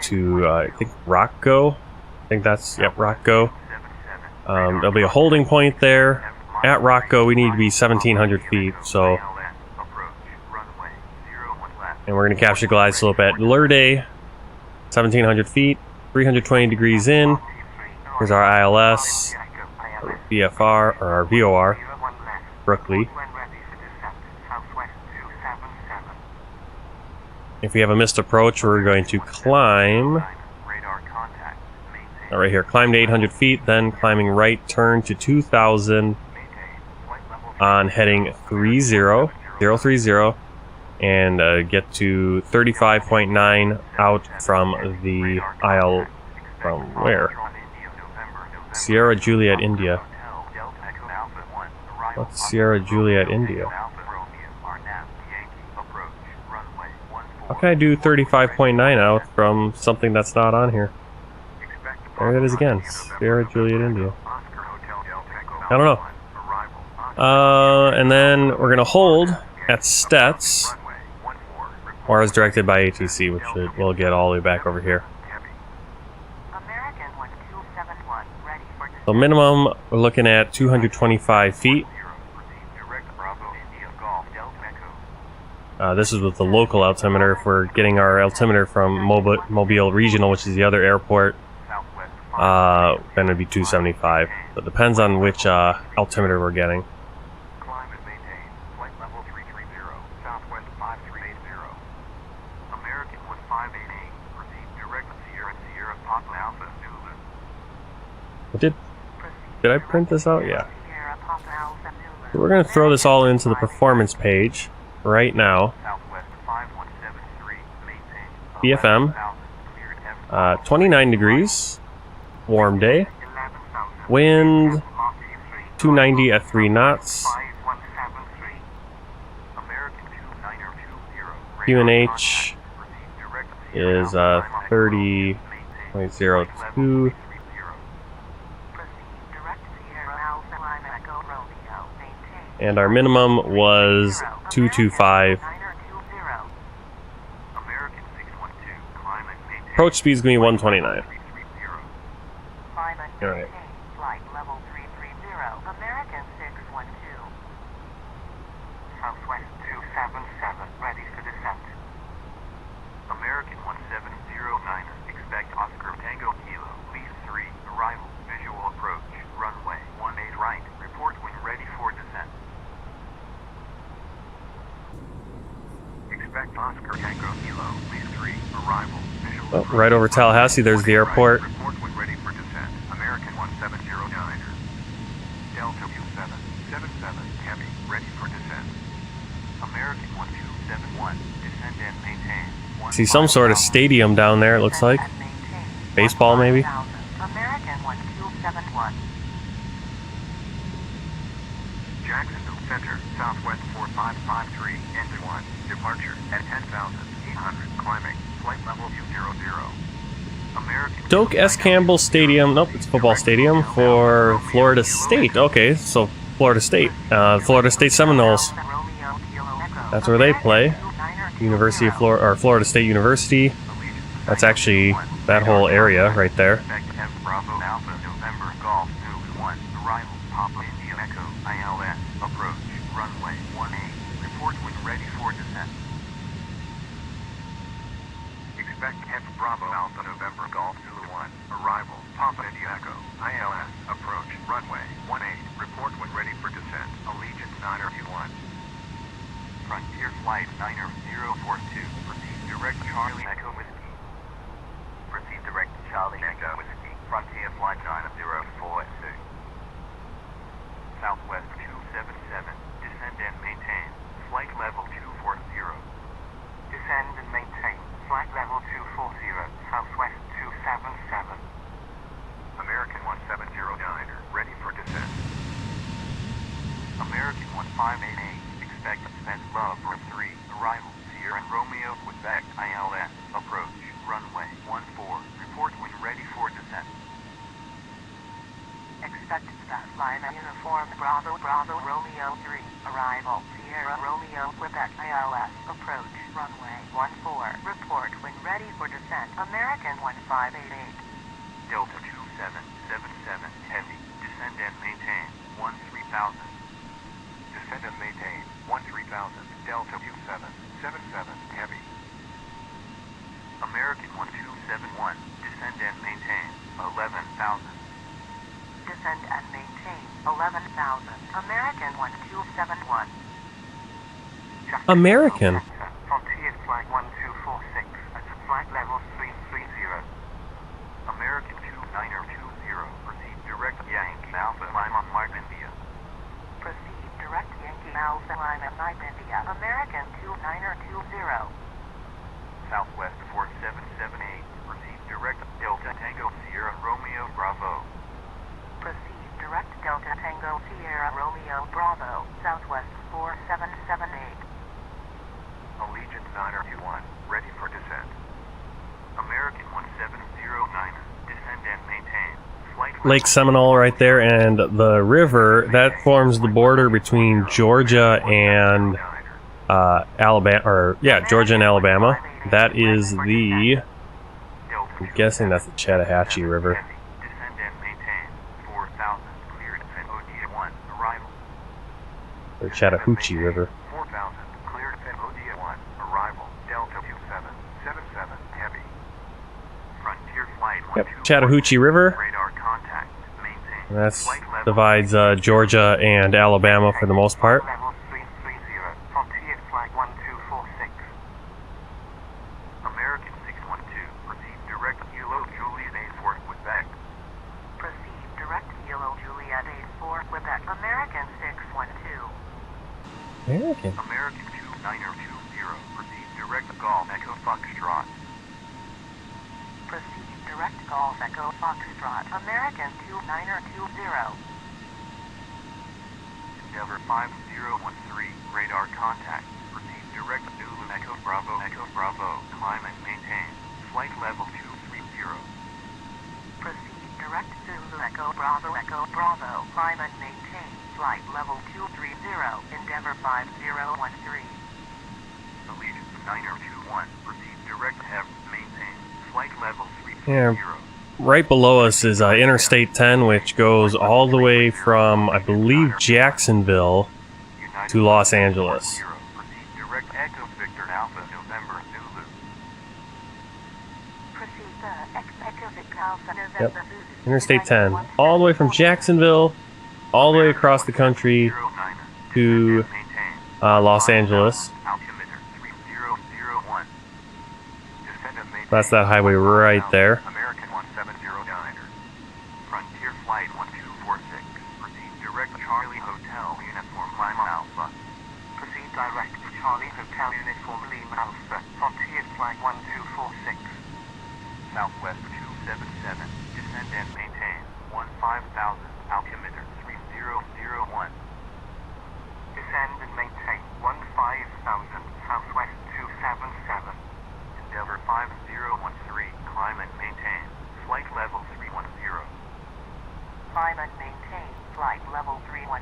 to I think Rockgo. I think that's Rockgo. There'll be a holding point there. At Rockgo, we need to be 1,700 feet. So, and we're gonna capture glide slope at Lurde, 1,700 feet, 320 degrees in. Here's our ILS, our VFR, or our VOR, Brookley. If we have a missed approach, we're going to climb, right here, climb to 800 feet, then climbing right, turn to 2,000 on heading 30030, and get to 35.9 out from the aisle, from where? Sierra Juliet, India. What's Sierra Juliet, India? How can I do 35.9 out from something that's not on here? There it is again. Sierra Juliet, India. I don't know. And then we're going to hold at Stets, or as directed by ATC, which we'll get all the way back over here. So minimum, we're looking at 225 feet. This is with the local altimeter. If we're getting our altimeter from Mobile Regional, which is the other airport, then it'd be 275. So it depends on which altimeter we're getting.
Climb and maintain. Flight level 330. Southwest 5380. American 1588. Proceed direct Sierra Papa Alpha Zulu.
Did I print this out? Yeah. So we're going to throw this all into the performance page right now.
Southwest 5173.
BFM.
Maintain.
29 degrees. Warm day. Wind 290 at 3 knots. QNH is 30.02. And our minimum was 225. Approach speed is going to be 129. Alright.
Flight level 330. American 612.
Southwest 277. Ready for descent. American 1709. Expect Oscar Tango Kilo. Leaf 3. Arrival. Visual approach. Runway 18 right. Report when ready for descent. Expect Oscar Tango Kilo. Leaf 3. Arrival. Visual approach.
Right over Tallahassee, there's the airport.
Report when ready for descent. American 1709. Delta U777. Heavy. Ready for descent. American 1271. Descend and maintain.
See some sort of stadium down there, it looks like. Baseball, maybe?
American 1271.
Jacksonville Center, Southwest 4553, engine 1, departure at 10,800, climbing, flight level U00. American
Doak S. Campbell Stadium. Nope, it's a football stadium for Florida State. Okay, so Florida State. Florida State Seminoles. That's where they play. University of Florida, or Florida State University. That's actually that whole area right there.
Expect F Bravo Alpha November Golf Zulu 1. Arrival Papa India Echo ILS. Approach runway 18. Report when ready for descent. Expect F Bravo Alpha November Golf Zulu 1. Arrival Papa India Echo ILS. Approach runway 18. Report when ready for descent. Allegiance 9R1. Frontier Flight 9R042. Proceed direct Charlie Echo Whiskey. Proceed direct Charlie Echo Whiskey. Frontier Flight 9R042. Southwest 277. Descend and maintain. Flight level 240. Descend and maintain. Flight level 240. Southwest 277. American 1709. Ready for descent. American 1588. Expect descent love for 3. Arrival Sierra and Romeo Quebec ILS. Approach runway 14. Report when ready for descent. Expect that line uniform Bravo Bravo Romeo 3. Arrival Sierra Romeo Quebec ILS. Approach runway 14. Report when ready for descent. American 1588. Delta 2777 Heavy. Descend and maintain 13,000. Descend and maintain 13,000. Delta 2777 Heavy. American 1271. Descend and maintain 11,000. Descend and maintain 11,000. American 1271.
American.
Frontier Flight 1246 at flight level 330. American 2920. Proceed direct Yankee Alpha Lima Mike India. Proceed direct Yankee Alpha Lima Mike India. American 2920. Southwest 4778. Proceed direct Delta Tango Sierra Romeo Bravo. Proceed direct Delta Tango Sierra Romeo Bravo. Southwest 4778. Allegiance 9R21. Ready for descent. American 1709. Descend and maintain. Flight
Lake Seminole right there, and the river that forms the border between Georgia and Alabama, or yeah, Georgia and Alabama. That is the, I'm guessing that's the Chattahoochee River.
Descend and maintain 4,000. Cleared at ODA 1. Arrival.
Or Chattahoochee River.
4,000. Cleared at ODA 1. Arrival. Delta 2777 Heavy. Frontier Flight 12.
Yep, Chattahoochee River.
Radar contact. Maintain.
That
Flight level
divides Georgia and Alabama for the most part.
Level 330. Frontier Flight 1246. American 612. Proceed direct Kilo Juliet 84 Quebec. Proceed direct Kilo Juliet 84 Quebec. American 612.
American.
American 2920. Proceed direct Golf Echo Foxtrot. Proceed direct Golf Echo Foxtrot. American 2920. Endeavor 5013. Radar contact. Proceed direct Zulu Echo Bravo Echo Bravo. Climb and maintain. Flight level 230. Proceed direct Zulu Echo Bravo Echo Bravo. Climb and maintain. Flight level 230. Endeavor 5013. Allegiance 9R21. Proceed direct Have maintain. Flight level 330.
Yeah. Right below us is Interstate 10, which goes all the way from, I believe, Jacksonville to Los Angeles.
Proceed direct Echo Victor Alpha November Zulu. Proceed Echo Victor Alpha November Zulu.
Interstate 10, all the way from Jacksonville, all the way across the country to Los Angeles.
Altimeter 3001. Descend and maintain.
That's that highway right there.
American 1709. Frontier Flight 1246. Proceed direct Charlie Hotel Uniform Lima Alpha. Proceed direct to Charlie Hotel Uniform Lima Alpha. Frontier Flight 1246. Southwest 277. Descend and maintain 15,000. Altimeter 3001. Descend and maintain 15,000. Southwest 277. Endeavor 5013. Climb and maintain. Flight level 310. Climb and maintain. Flight level 310.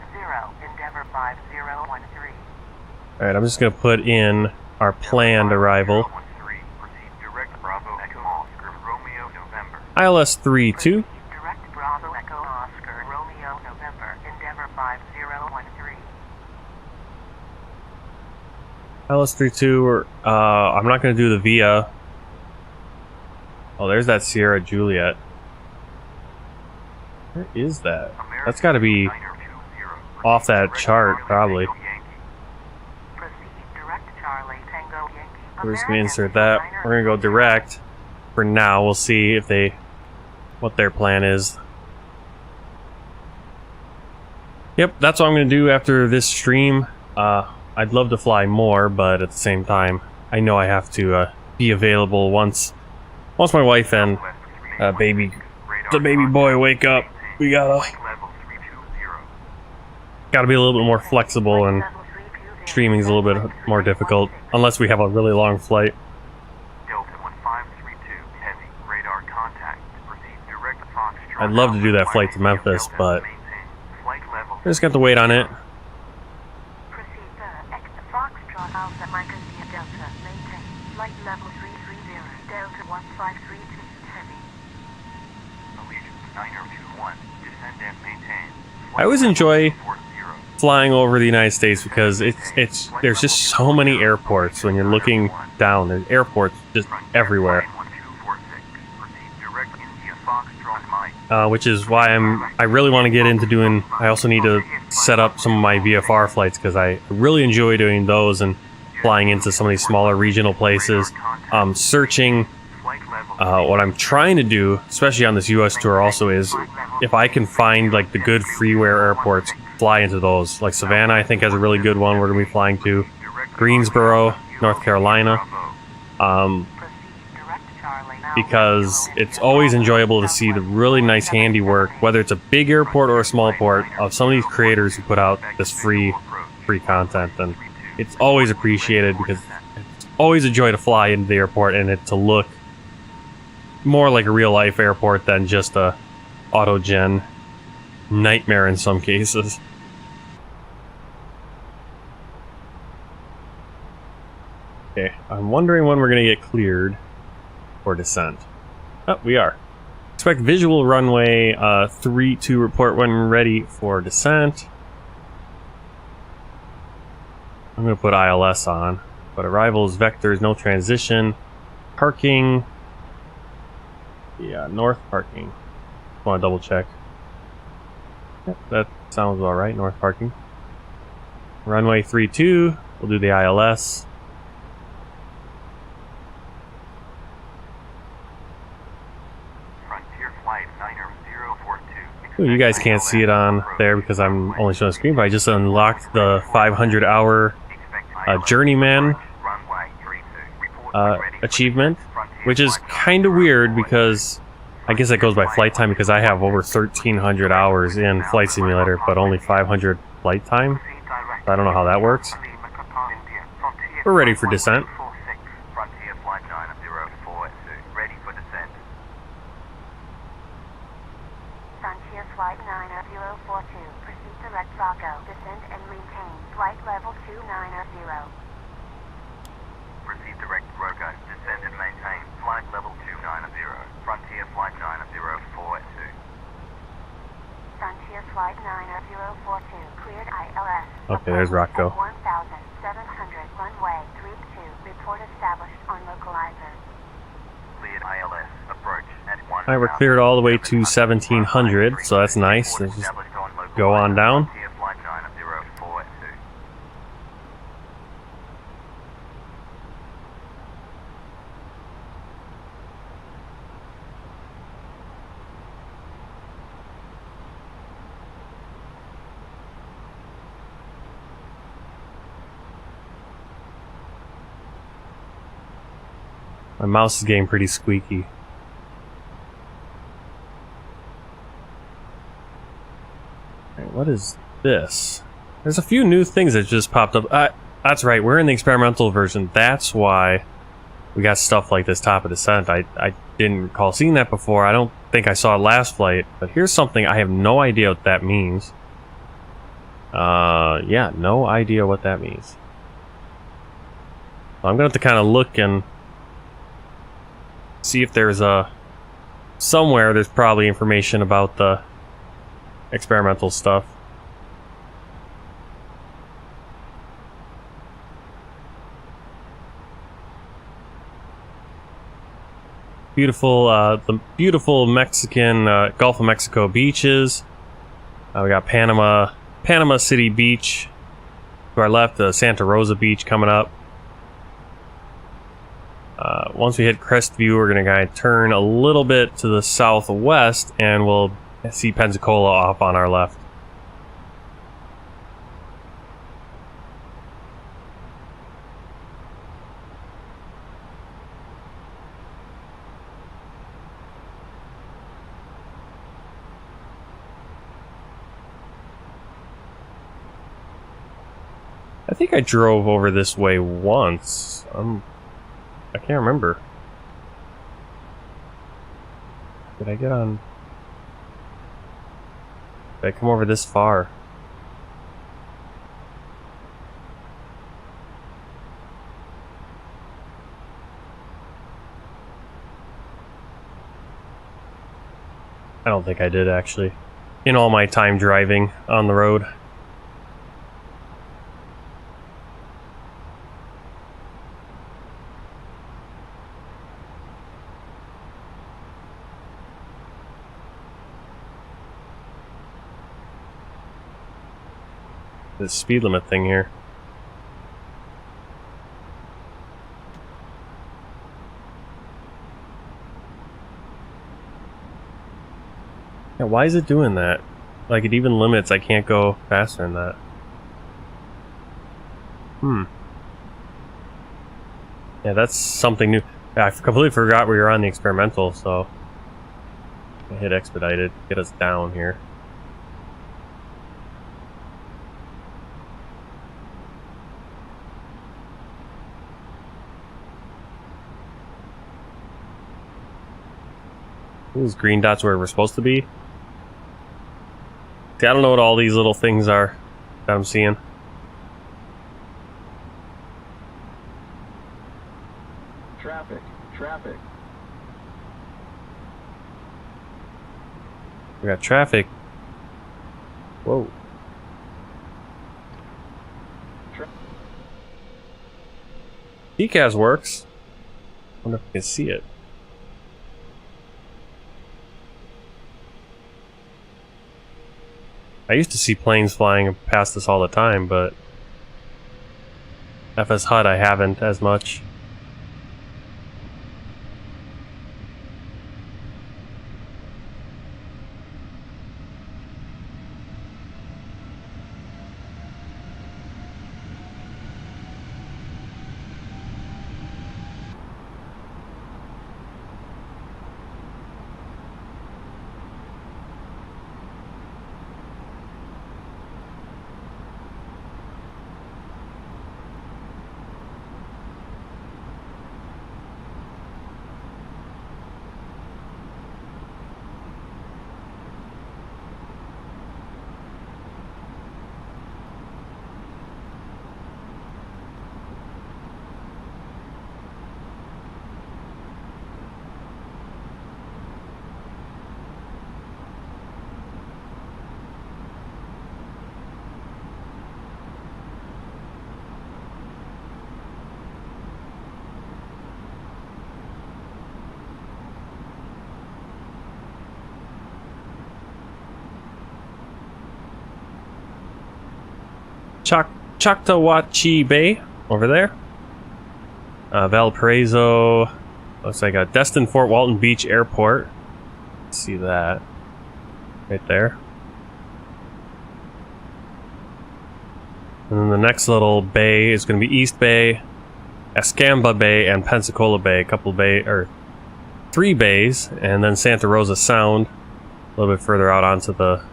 Endeavor 5013.
Alright, I'm just going to put in our planned arrival.
013. Proceed direct Bravo Echo Mall.
ILS 32.
Direct Bravo Echo Oscar Romeo November Endeavor 5013.
ILS 32, or I'm not going to do the VIA. Oh, there's that Sierra Juliet. Where is that? That's got to be off that chart, probably. We're just going to insert that. We're going to go direct. For now, we'll see if what their plan is. Yep, that's what I'm going to do after this stream. I'd love to fly more, but at the same time, I know I have to be available once my wife and the baby boy wake up. We gotta be a little bit more flexible, and streaming's a little bit more difficult unless we have a really long flight. I'd love to do that flight to Memphis, but I just got to wait on it. I always enjoy flying over the United States because there's just so many airports when you're looking down. There's airports just everywhere. Which is why I really want to get into doing. I also need to set up some of my VFR flights because I really enjoy doing those and flying into some of these smaller regional places. Searching. What I'm trying to do, especially on this U.S. tour, also is if I can find like the good freeware airports, fly into those. Like Savannah, I think has a really good one. We're gonna be flying to Greensboro, North Carolina. Because it's always enjoyable to see the really nice handiwork, whether it's a big airport or a small port, of some of these creators who put out this free content, and it's always appreciated because it's always a joy to fly into the airport and it to look more like a real life airport than just a autogen nightmare in some cases. Okay, I'm wondering when we're gonna get cleared for descent. Oh, we are. Expect visual runway 32 report when ready for descent. I'm going to put ILS on, but arrivals, vectors, no transition, parking. Yeah, north parking. Want to double check. Yep, that sounds all right. North parking. Runway 32. We'll do the ILS. Ooh, you guys can't see it on there because I'm only showing the screen, but I just unlocked the 500-hour Journeyman achievement, which is kind of weird because I guess that goes by flight time because I have over 1,300 hours in Flight Simulator, but only 500 flight time. I don't know how that works. We're ready for descent.
Flight 9042, proceed direct Bravo, descend and maintain flight level 290.
Proceed direct Bravo, descend and maintain flight level 290, Frontier Flight 9042.
Frontier Flight 9042, cleared ILS.
Okay, there's Rocco.
1700, runway 32, report established on localizer.
Cleared ILS, approach at 1.
Alright, we're cleared all the way to 1700, so that's nice. Let's just go on down. My mouse is getting pretty squeaky. Alright, what is this? There's a few new things that just popped up. That's right, we're in the experimental version. That's why we got stuff like this top of descent. I didn't recall seeing that before. I don't think I saw it last flight. But here's something I have no idea what that means. Yeah, no idea what that means. So I'm going to have to kind of look and see if there's somewhere there's probably information about the experimental stuff. Beautiful, the beautiful Mexican Gulf of Mexico beaches. We got Panama City Beach to our left, Santa Rosa Beach coming up. Once we hit Crestview, we're going to kind of turn a little bit to the southwest, and we'll see Pensacola off on our left. I think I drove over this way once. I can't remember. Did I get on? Did I come over this far? I don't think I did, actually. In all my time driving on the road. This speed limit thing here. Yeah, why is it doing that? Like, it even limits, I can't go faster than that. Yeah, that's something new. I completely forgot we were on the experimental, so I hit expedited, get us down here. These green dots where we're supposed to be. See, I don't know what all these little things are that I'm seeing.
Traffic.
We got traffic. Whoa. Decals works. I wonder if I can see it. I used to see planes flying past us all the time, but FS HUD I haven't as much. Choctawhatchee Bay over there. Valparaiso looks like a Destin Fort Walton Beach Airport. See that right there. And then the next little bay is going to be East Bay, Escamba Bay, and Pensacola Bay. A couple bay or 3 bays, and then Santa Rosa Sound a little bit further out onto the.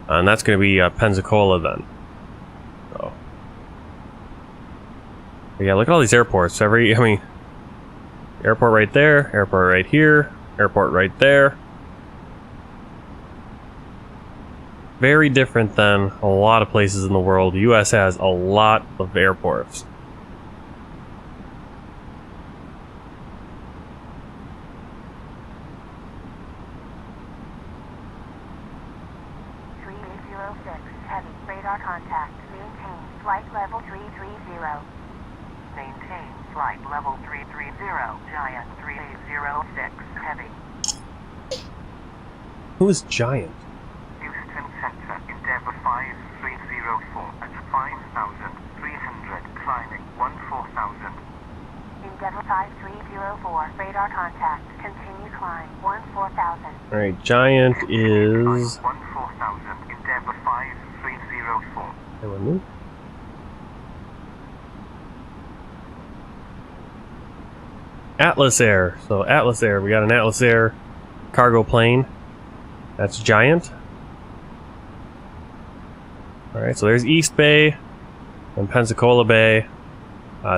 And that's going to be Pensacola then. So, yeah, look at all these airports. Airport right there, airport right here, airport right there. Very different than a lot of places in the world. The US has a lot of airports.
heavy, radar contact, maintain flight level 330. Maintain flight level 330, Giant 3806, heavy.
Who is Giant?
Houston Center, Endeavour 5304 at 5,300, climbing 14,000.
Endeavour 5304, radar contact, continue climb 14,000.
Alright, Giant is...
14,000, Endeavour 5304.
Anyone new? Atlas Air. So Atlas Air, we got an Atlas Air cargo plane. That's Giant. Alright, so there's East Bay and Pensacola Bay.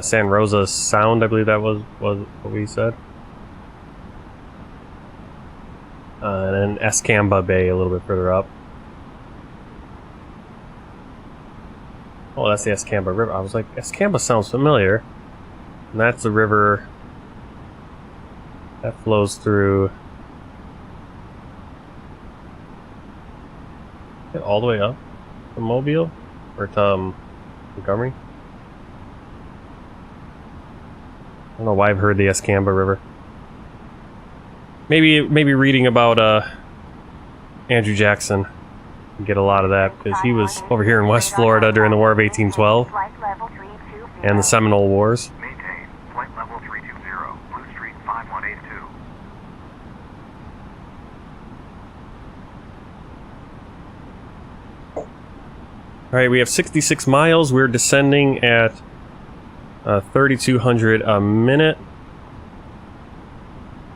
San Rosa Sound, I believe that was what we said. And then Escamba Bay a little bit further up. Oh, that's the Escamba River. I was like, Escamba sounds familiar. And that's the river that flows through all the way up to Mobile or to Montgomery. I don't know why I've heard the Escamba River. Maybe reading about Andrew Jackson. You get a lot of that because he was over here in West Florida during the War of 1812 and the Seminole Wars.
Maintain flight level 320, Blue Street 5182.
Alright, we have 66 miles. We're descending at 3,200 a minute.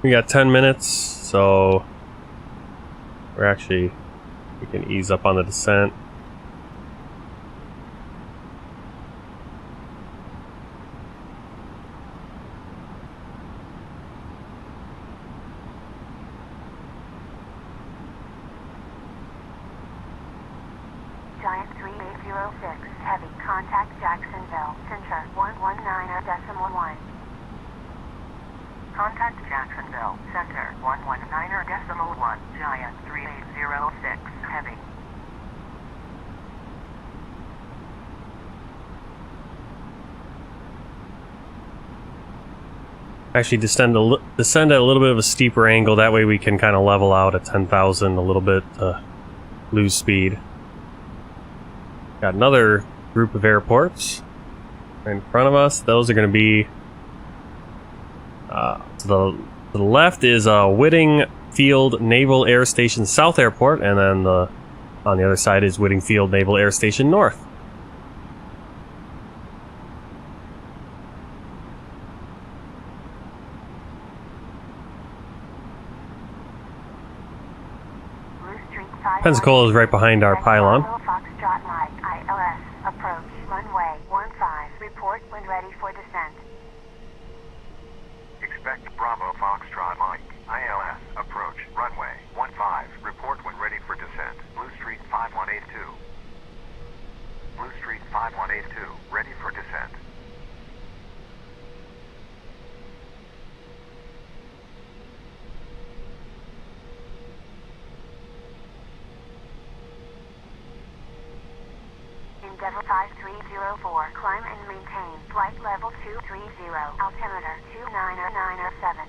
We got 10 minutes, so we can ease up on the descent.
Giant 3806, heavy, contact Jacksonville, Center 119.1. Contact Jacksonville, Center 119.1, Giant 3806, heavy.
Actually, descend at a little bit of a steeper angle. That way we can kind of level out at 10,000 a little bit to lose speed. Got another group of airports right in front of us. Those are going to be to the left is Whitting Field Naval Air Station South Airport, and then on the other side is Whitting Field Naval Air Station North. Pensacola is right behind our pylon.
Foxtrot Mike, ILS, approach, runway 15, report when ready for descent.
Expect Bravo Foxtrot Mike, ILS, approach, runway 15, report when ready for descent. Blue Street 5182. Blue Street 5182, ready for descent.
Endeavour 5304, climb and maintain flight level 230, altimeter 29907.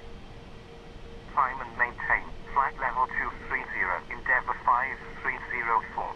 Climb and maintain flight level 230, Endeavour 5304.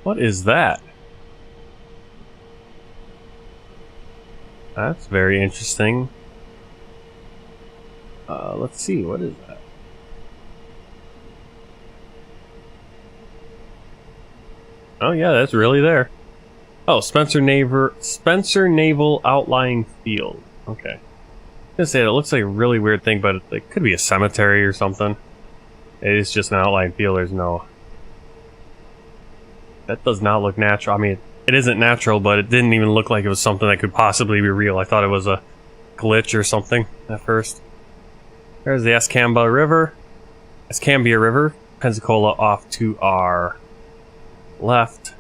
What is that? That's very interesting. Let's see, what is that? Oh yeah, that's really there. Oh, Spencer Naval Outlying Field. Okay. I was gonna say it looks like a really weird thing, but it could be a cemetery or something. It is just an outlying field. There's no. That does not look natural. I mean, it isn't natural, but it didn't even look like it was something that could possibly be real. I thought it was a glitch or something at first. There's the Escambia River. Pensacola off to our left.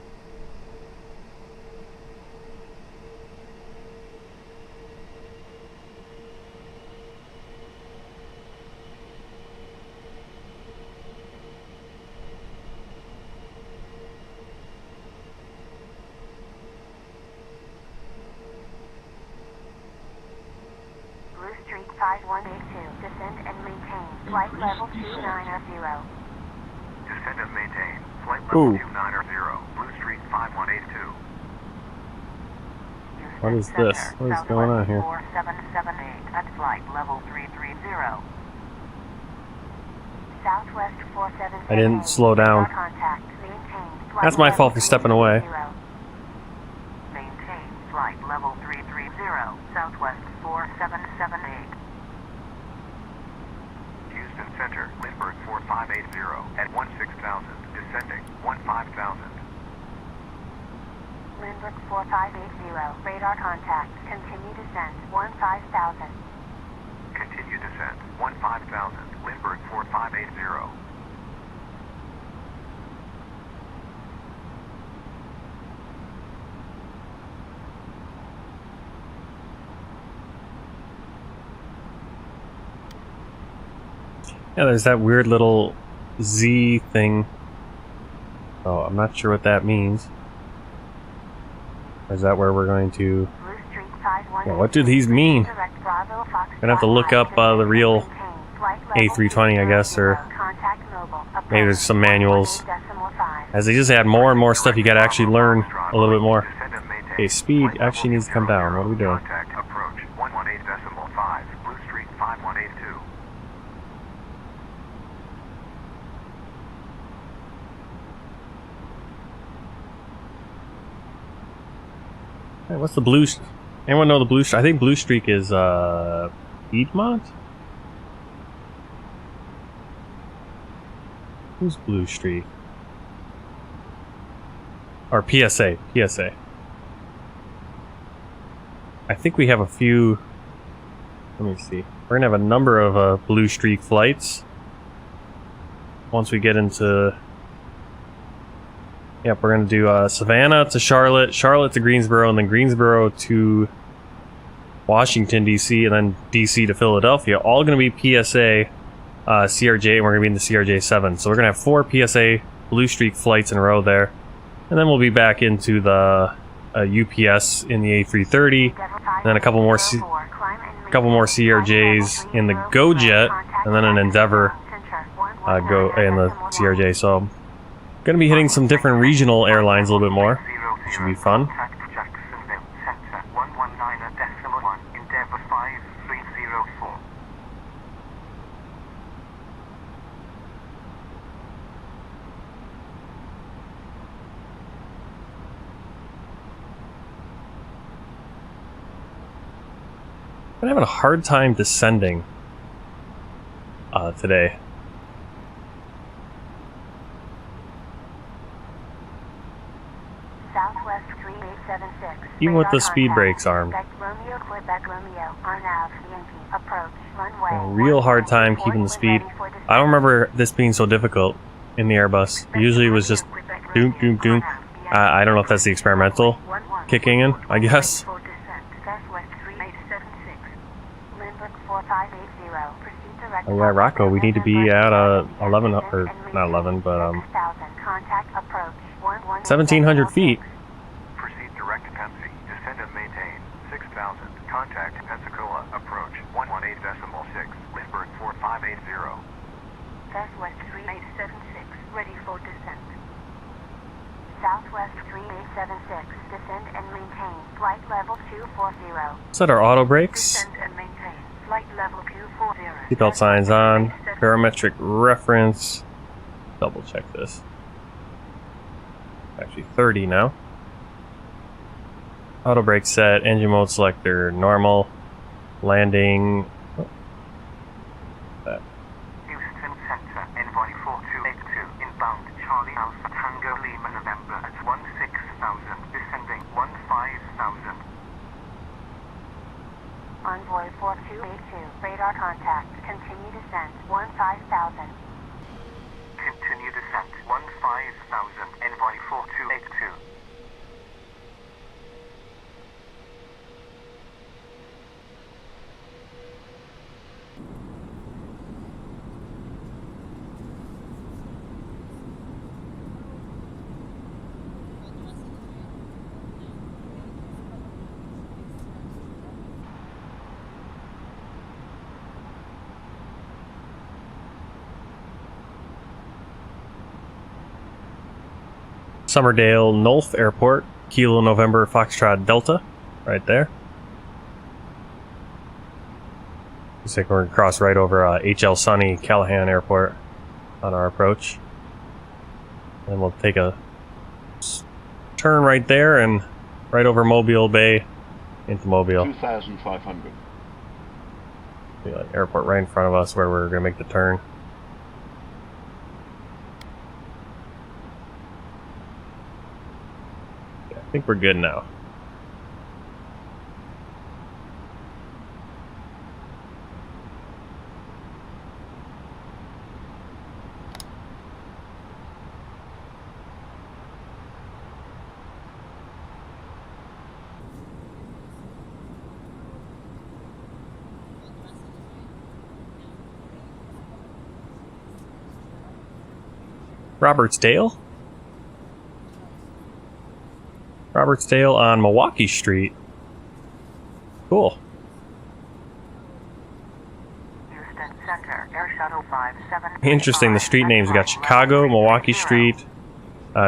Blue Street 5182. Descend and maintain. Flight level 290.
Descend and maintain. Flight
Ooh.
level 290. Blue Street 5182.
What is this? What is going on here?
4778 at flight level 330. Southwest 4778.
I didn't slow down.
Contact. Maintain. Flight
That's my
level
fault for stepping away.
330. Maintain. Flight level 330. Southwest 4778.
Houston Center, Lindbergh 4580 at 16,000. Descending 15,000.
Lindbergh 4580. Radar contact. Continue descent 15,000.
Continue descent 15,000. Lindbergh 4580.
Yeah, there's that weird little Z thing. Oh, I'm not sure what that means. Is that where we're going to...
Blue Street 518.
Yeah, what do these mean?
Direct Bravo Fox
Gonna have to look up the real A320, I guess, or maybe there's some manuals. As they just add more and more stuff, you gotta actually learn a little bit more.
Descend and maintain.
Okay, speed
Flight
actually
level
needs to come down. What are we doing?
Contact approach 118.5. Blue Street 5182.
Hey, what's the blue... Anyone know the blue... I think Blue Streak is, Piedmont? Who's Blue Streak? Or PSA. PSA. I think we have a few... Let me see. We're gonna have a number of, Blue Streak flights. Once we get into... Yep, we're going to do Savannah to Charlotte, Charlotte to Greensboro, and then Greensboro to Washington, D.C., and then D.C. to Philadelphia. All going to be PSA CRJ, and we're going to be in the CRJ-7. So we're going to have 4 PSA Blue Streak flights in a row there. And then we'll be back into the UPS in the A330, and then a couple more CRJs in the GoJet, and then an Endeavor go in the CRJ. So going to be hitting some different regional airlines a little bit more, which should be fun. I'm having a hard time descending today.
Southwest 3876.
Even with the
Radar
speed
contact.
brakes armed.
Romeo, Quebec, Romeo, RNAV, Yankee, approach, runway.
A real hard time keeping the speed. I don't remember this being so difficult in the Airbus. Usually it was just doom, doom, doom. I don't know if that's the experimental kicking in, I guess. Oh yeah, Rocco, we need to be at 11, or not 11, but 1,700 feet.
Proceed direct to Pepsi. Descend and maintain 6,000. Contact Pensacola. Approach 118.6. Lindbergh 4580.
Southwest 3876. Ready for descent. Southwest 3876, descend and maintain flight level 240.
Set our auto brakes.
Descend and maintain flight level 240.
Seatbelt signs on. Barometric reference. Double check this. Actually 30 now. Auto brake set. Engine mode selector. Normal. Landing.
Houston Center, Envoy 4282, inbound Charlie Alpha Tango Lima November at 16,000, descending 15,000.
Envoy 4282, radar contact, continue descent 15,000.
Continue descent 15,000, Envoy 4282.
Summerdale Nolf Airport. Kilo November Foxtrot Delta. Right there. Looks like we're going to cross right over HL Sunny Callahan Airport on our approach. And we'll take a turn right there and right over Mobile Bay into Mobile.
2,500.
Airport right in front of us where we're going to make the turn. I think we're good now. Robertsdale? Robertsdale on Milwaukee Street. Cool.
Houston Center, Air Shuttle 57.
Interesting, the street names. We got Chicago, Milwaukee Street.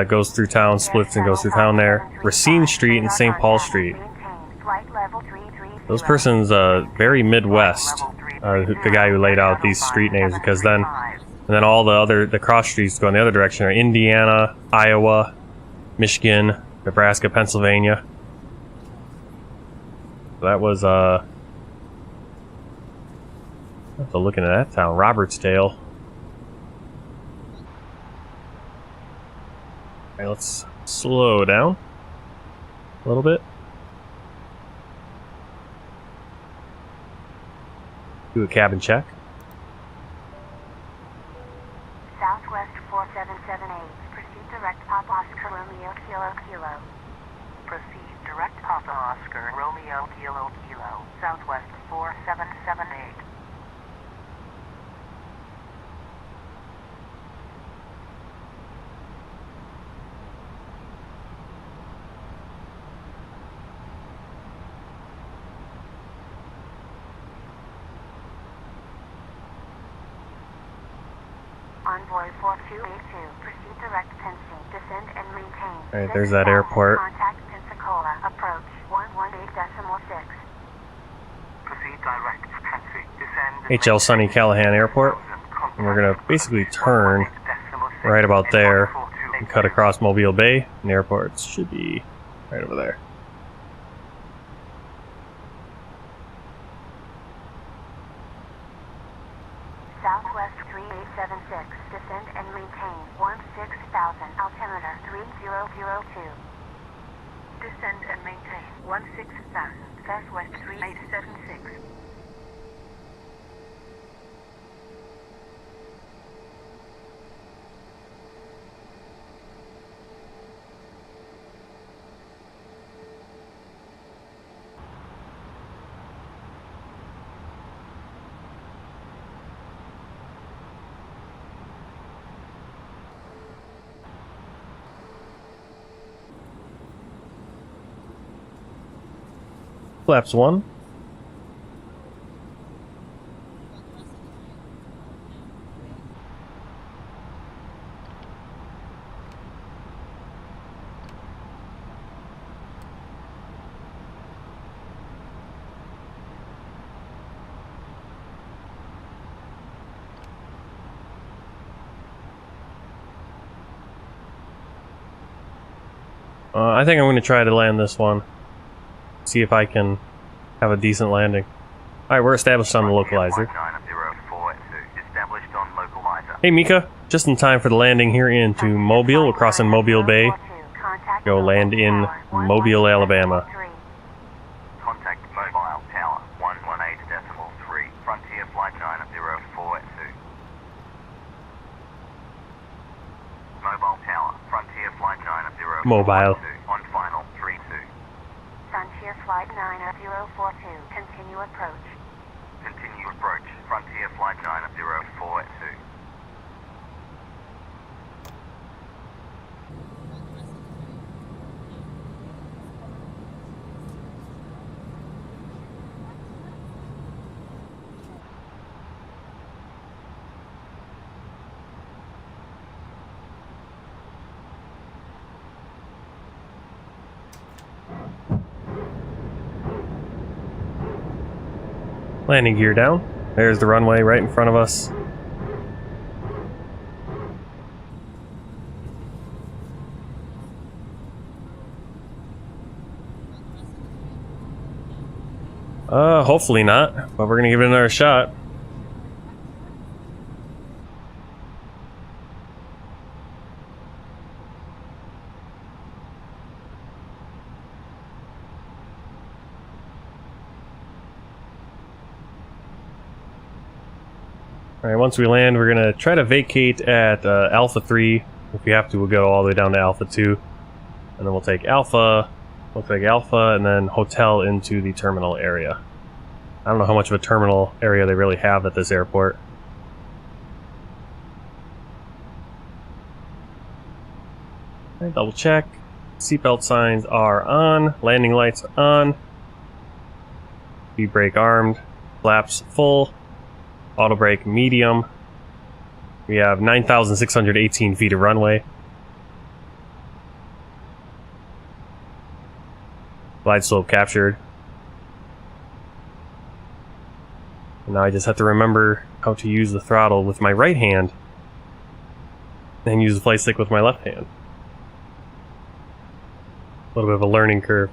Goes through town, splits and goes through town there. Racine Street and St. Paul Street. Those persons, very Midwest. The guy who laid out these street names, because then all the cross streets go in the other direction are Indiana, Iowa, Michigan, Nebraska, Pennsylvania. That was looking at that town, Robertsdale. Alright, let's slow down a little bit. Do a cabin check.
Southwest 4778, proceed direct Papa Oscar Romeo Kilo Kilo. Proceed direct Papa Oscar Romeo Kilo Kilo, Southwest 4778. Envoy 4282, proceed direct Pensacola, descend and maintain.
Alright, there's that airport.
Contact Pensacola, approach 118.6.
Proceed direct Pensacola, descend.
HL Sunny Callahan Airport. And we're going to basically turn right about there and cut across Mobile Bay. And the airport should be right over there.
Southwest 3876, descend and maintain 16,000, altimeter 3002. Descend and maintain 16,000, Southwest 3876.
Flaps 1. I think I'm going to try to land this one. See if I can have a decent landing. Alright, we're established on the localizer.
Established on localizer.
Hey Mika, just in time for the landing here into Mobile. We're crossing Mobile Bay. Go land in Mobile, Alabama.
Contact mobile tower 118.3. Frontier flight 9042. Mobile tower, Frontier flight 9042.
Mobile.
On final 32.
Frontier flight 9042. Continue approach.
Continue approach. Frontier flight 9042.
Landing gear down. There's the runway right in front of us. Hopefully not, but we're gonna give it another shot. Alright, once we land, we're gonna try to vacate at Alpha 3. If we have to, we'll go all the way down to Alpha 2. And then we'll take Alpha, and then hotel into the terminal area. I don't know how much of a terminal area they really have at this airport. Okay, double check. Seatbelt signs are on. Landing lights on. Speed brake armed. Flaps full. Auto brake medium. We have 9,618 feet of runway. Glide slope captured. And now I just have to remember how to use the throttle with my right hand and use the flight stick with my left hand. A little bit of a learning curve.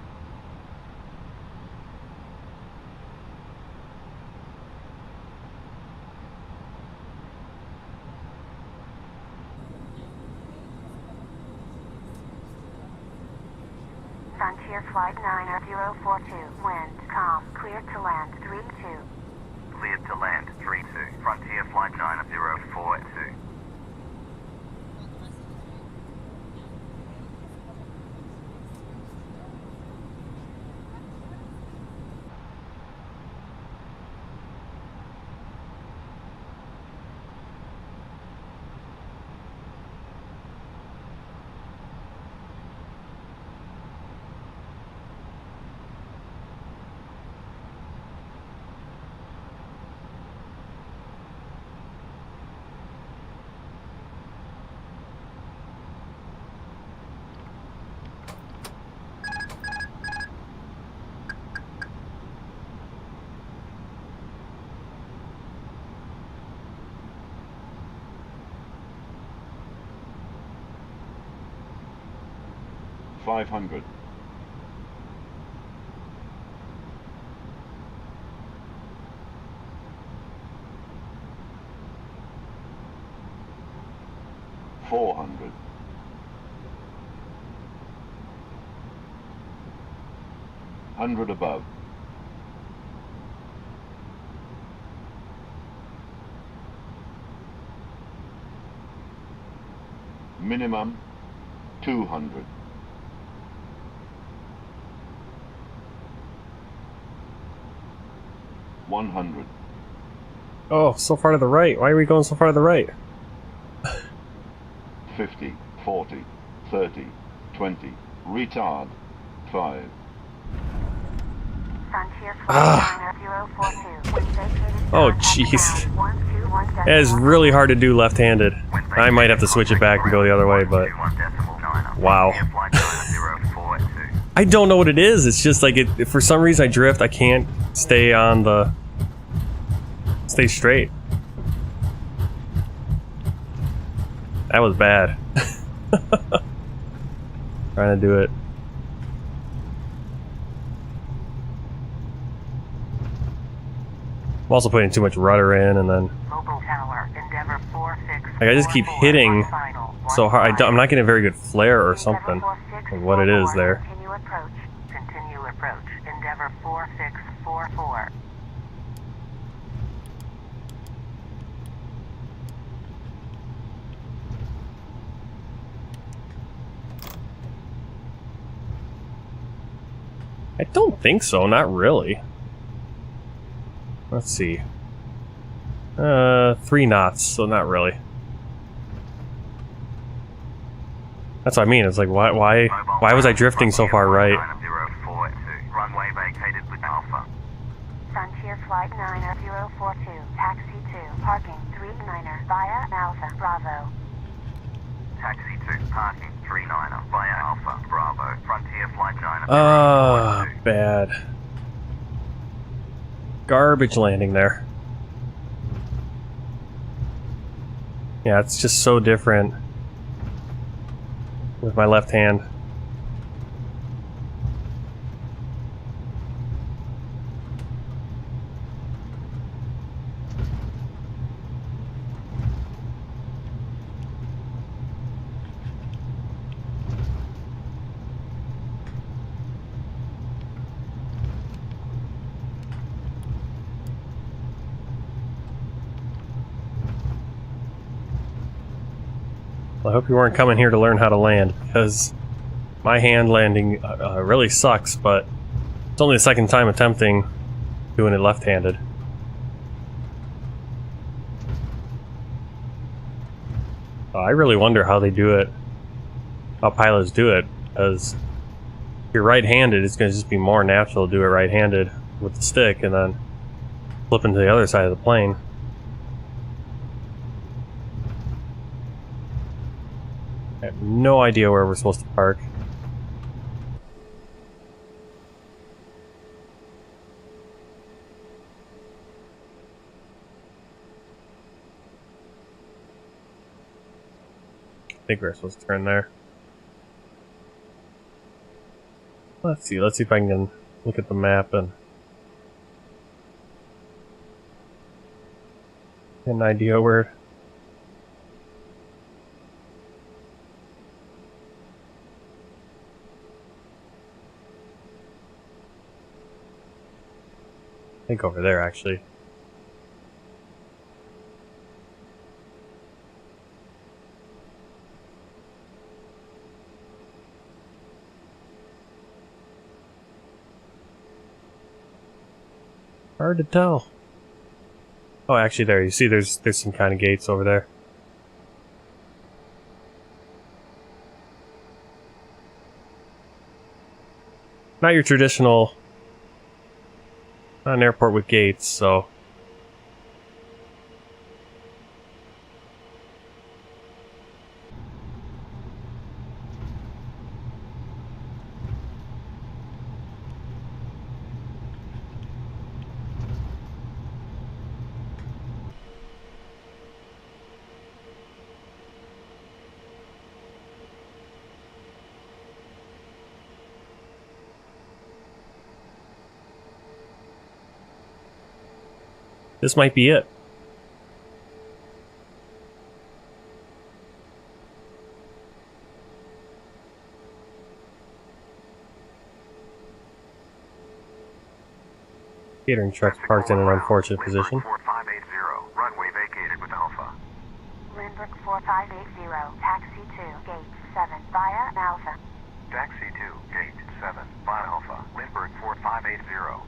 Frontier flight 9042. Wind calm. Clear to land 32.
Cleared to land 32. Frontier flight 9042.
$500. $400. $100 above. Minimum 200. $100.
Oh, so far to the right. Why are we going so far to the right?
50, 40, 30, 20. Retard. 5.
Frontier flight 9042. When vacated,
Oh,
contact
jeez.
ground 121.
It is really hard to do left-handed. I might have to switch it back and go the other way, but wow. I don't know what it is. It's just like it. For some reason, I drift. I can't stay on the. Stay straight. That was bad. Trying to do it I'm also putting too much rudder in, and then
Mobile tower, Endeavor 46.
like I just keep hitting so hard. I'm not getting a very good flare or something, or what it is there.
Continue approach. Continue approach. Endeavor 4644.
I don't think so, not really. Let's see. 3 knots, so not really. That's what I mean, it's like, why was I drifting so far right?
Runway vacated with Alpha.
Frontier Flight 9042, Taxi 2, parking 39er via Alpha, Bravo.
Taxi 2, parking 39er via Alpha, Bravo. Frontier Flight 9042.
Ah, bad. Garbage landing there. Yeah, it's just so different with my left hand. I hope you weren't coming here to learn how to land, because my hand landing really sucks, but it's only the second time attempting doing it left-handed. I really wonder how they do it, how pilots do it, because if you're right-handed, it's going to just be more natural to do it right-handed with the stick and then flip into the other side of the plane. I have no idea where we're supposed to park. I think we're supposed to turn there. Let's see if I can look at the map and get an idea where. I think over there, actually. Hard to tell. Oh, actually, there. You see, there's some kind of gates over there. Not your traditional. Not an airport with gates, so. This might be it. Catering truck's parked in an unfortunate position.
4580, runway vacated with Alpha.
Lindbergh 4580, Taxi 2, Gate 7 via Alpha.
Taxi 2, Gate 7 via Alpha. Lindbergh 4580.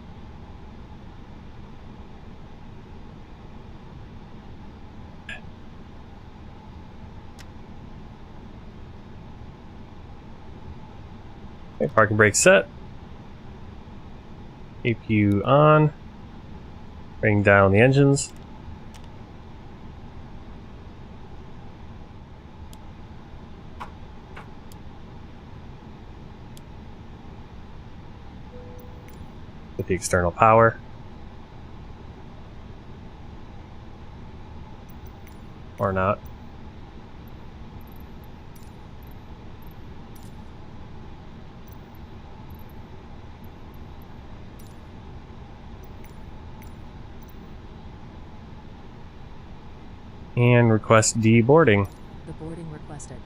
Okay, parking brake set. APU on. Bring down the engines. With the external power. Or not. And request deboarding.
The boarding requested.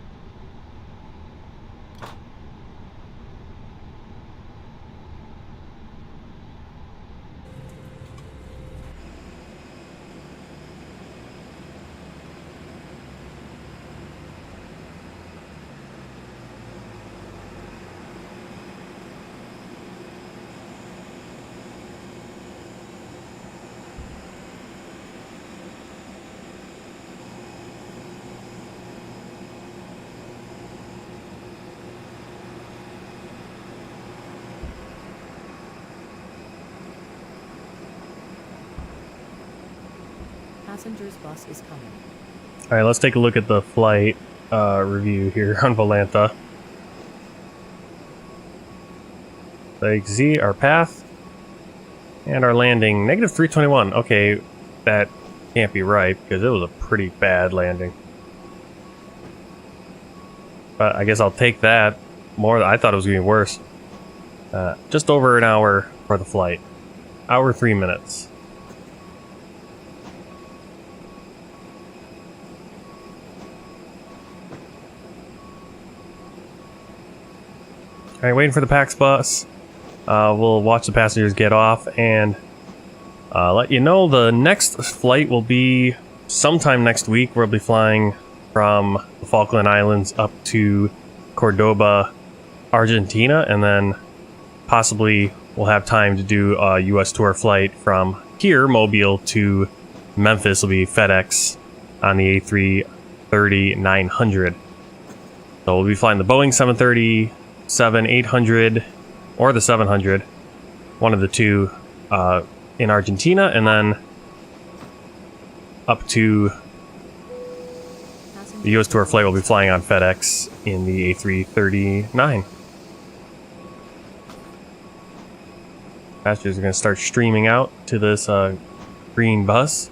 Passenger's bus is coming.
Alright, let's take a look at the flight review here on Volanta. So you can see our path and our landing, negative 321. Okay, that can't be right because it was a pretty bad landing. But I guess I'll take that. I thought it was going to be worse. Just over an hour for the flight. Hour 3 minutes. Alright, waiting for the PAX bus. We'll watch the passengers get off and let you know the next flight will be sometime next week. We'll be flying from the Falkland Islands up to Cordoba, Argentina, and then possibly we'll have time to do a US tour flight from here, Mobile, to Memphis. Will be FedEx on the A330-900. So we'll be flying the Boeing 737-800 or the 700, one of the two, in Argentina, and then up to the US tour flight will be flying on FedEx in the A330-9. Passengers are going to start streaming out to this green bus.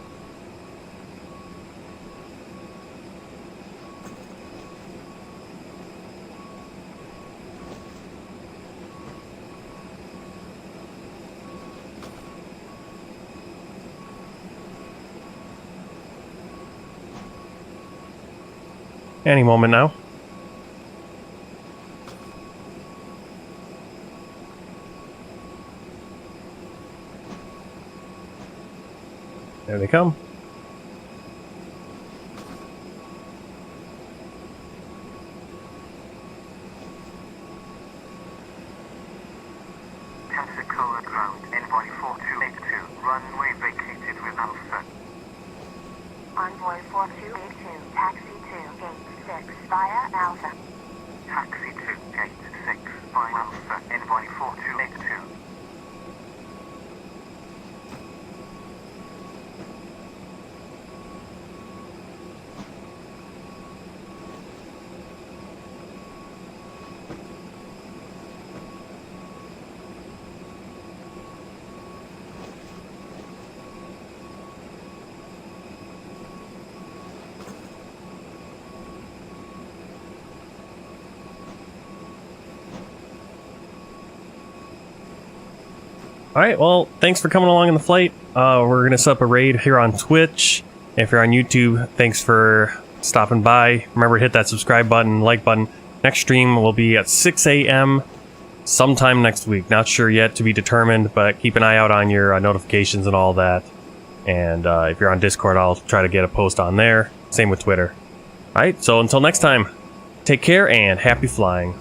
Any moment now. There they come.
Pensacola ground, envoy 4282, runway vacated with Alpha.
Envoy 4282, taxi to gate 6 via Alpha.
Taxi to gate 6 by Alpha, envoy 4282.
Alright, well, thanks for coming along in the flight. We're going to set up a raid here on Twitch. If you're on YouTube, thanks for stopping by. Remember to hit that subscribe button, like button. Next stream will be at 6 a.m. sometime next week. Not sure yet, to be determined, but keep an eye out on your notifications and all that. And if you're on Discord, I'll try to get a post on there. Same with Twitter. Alright, so until next time, take care and happy flying.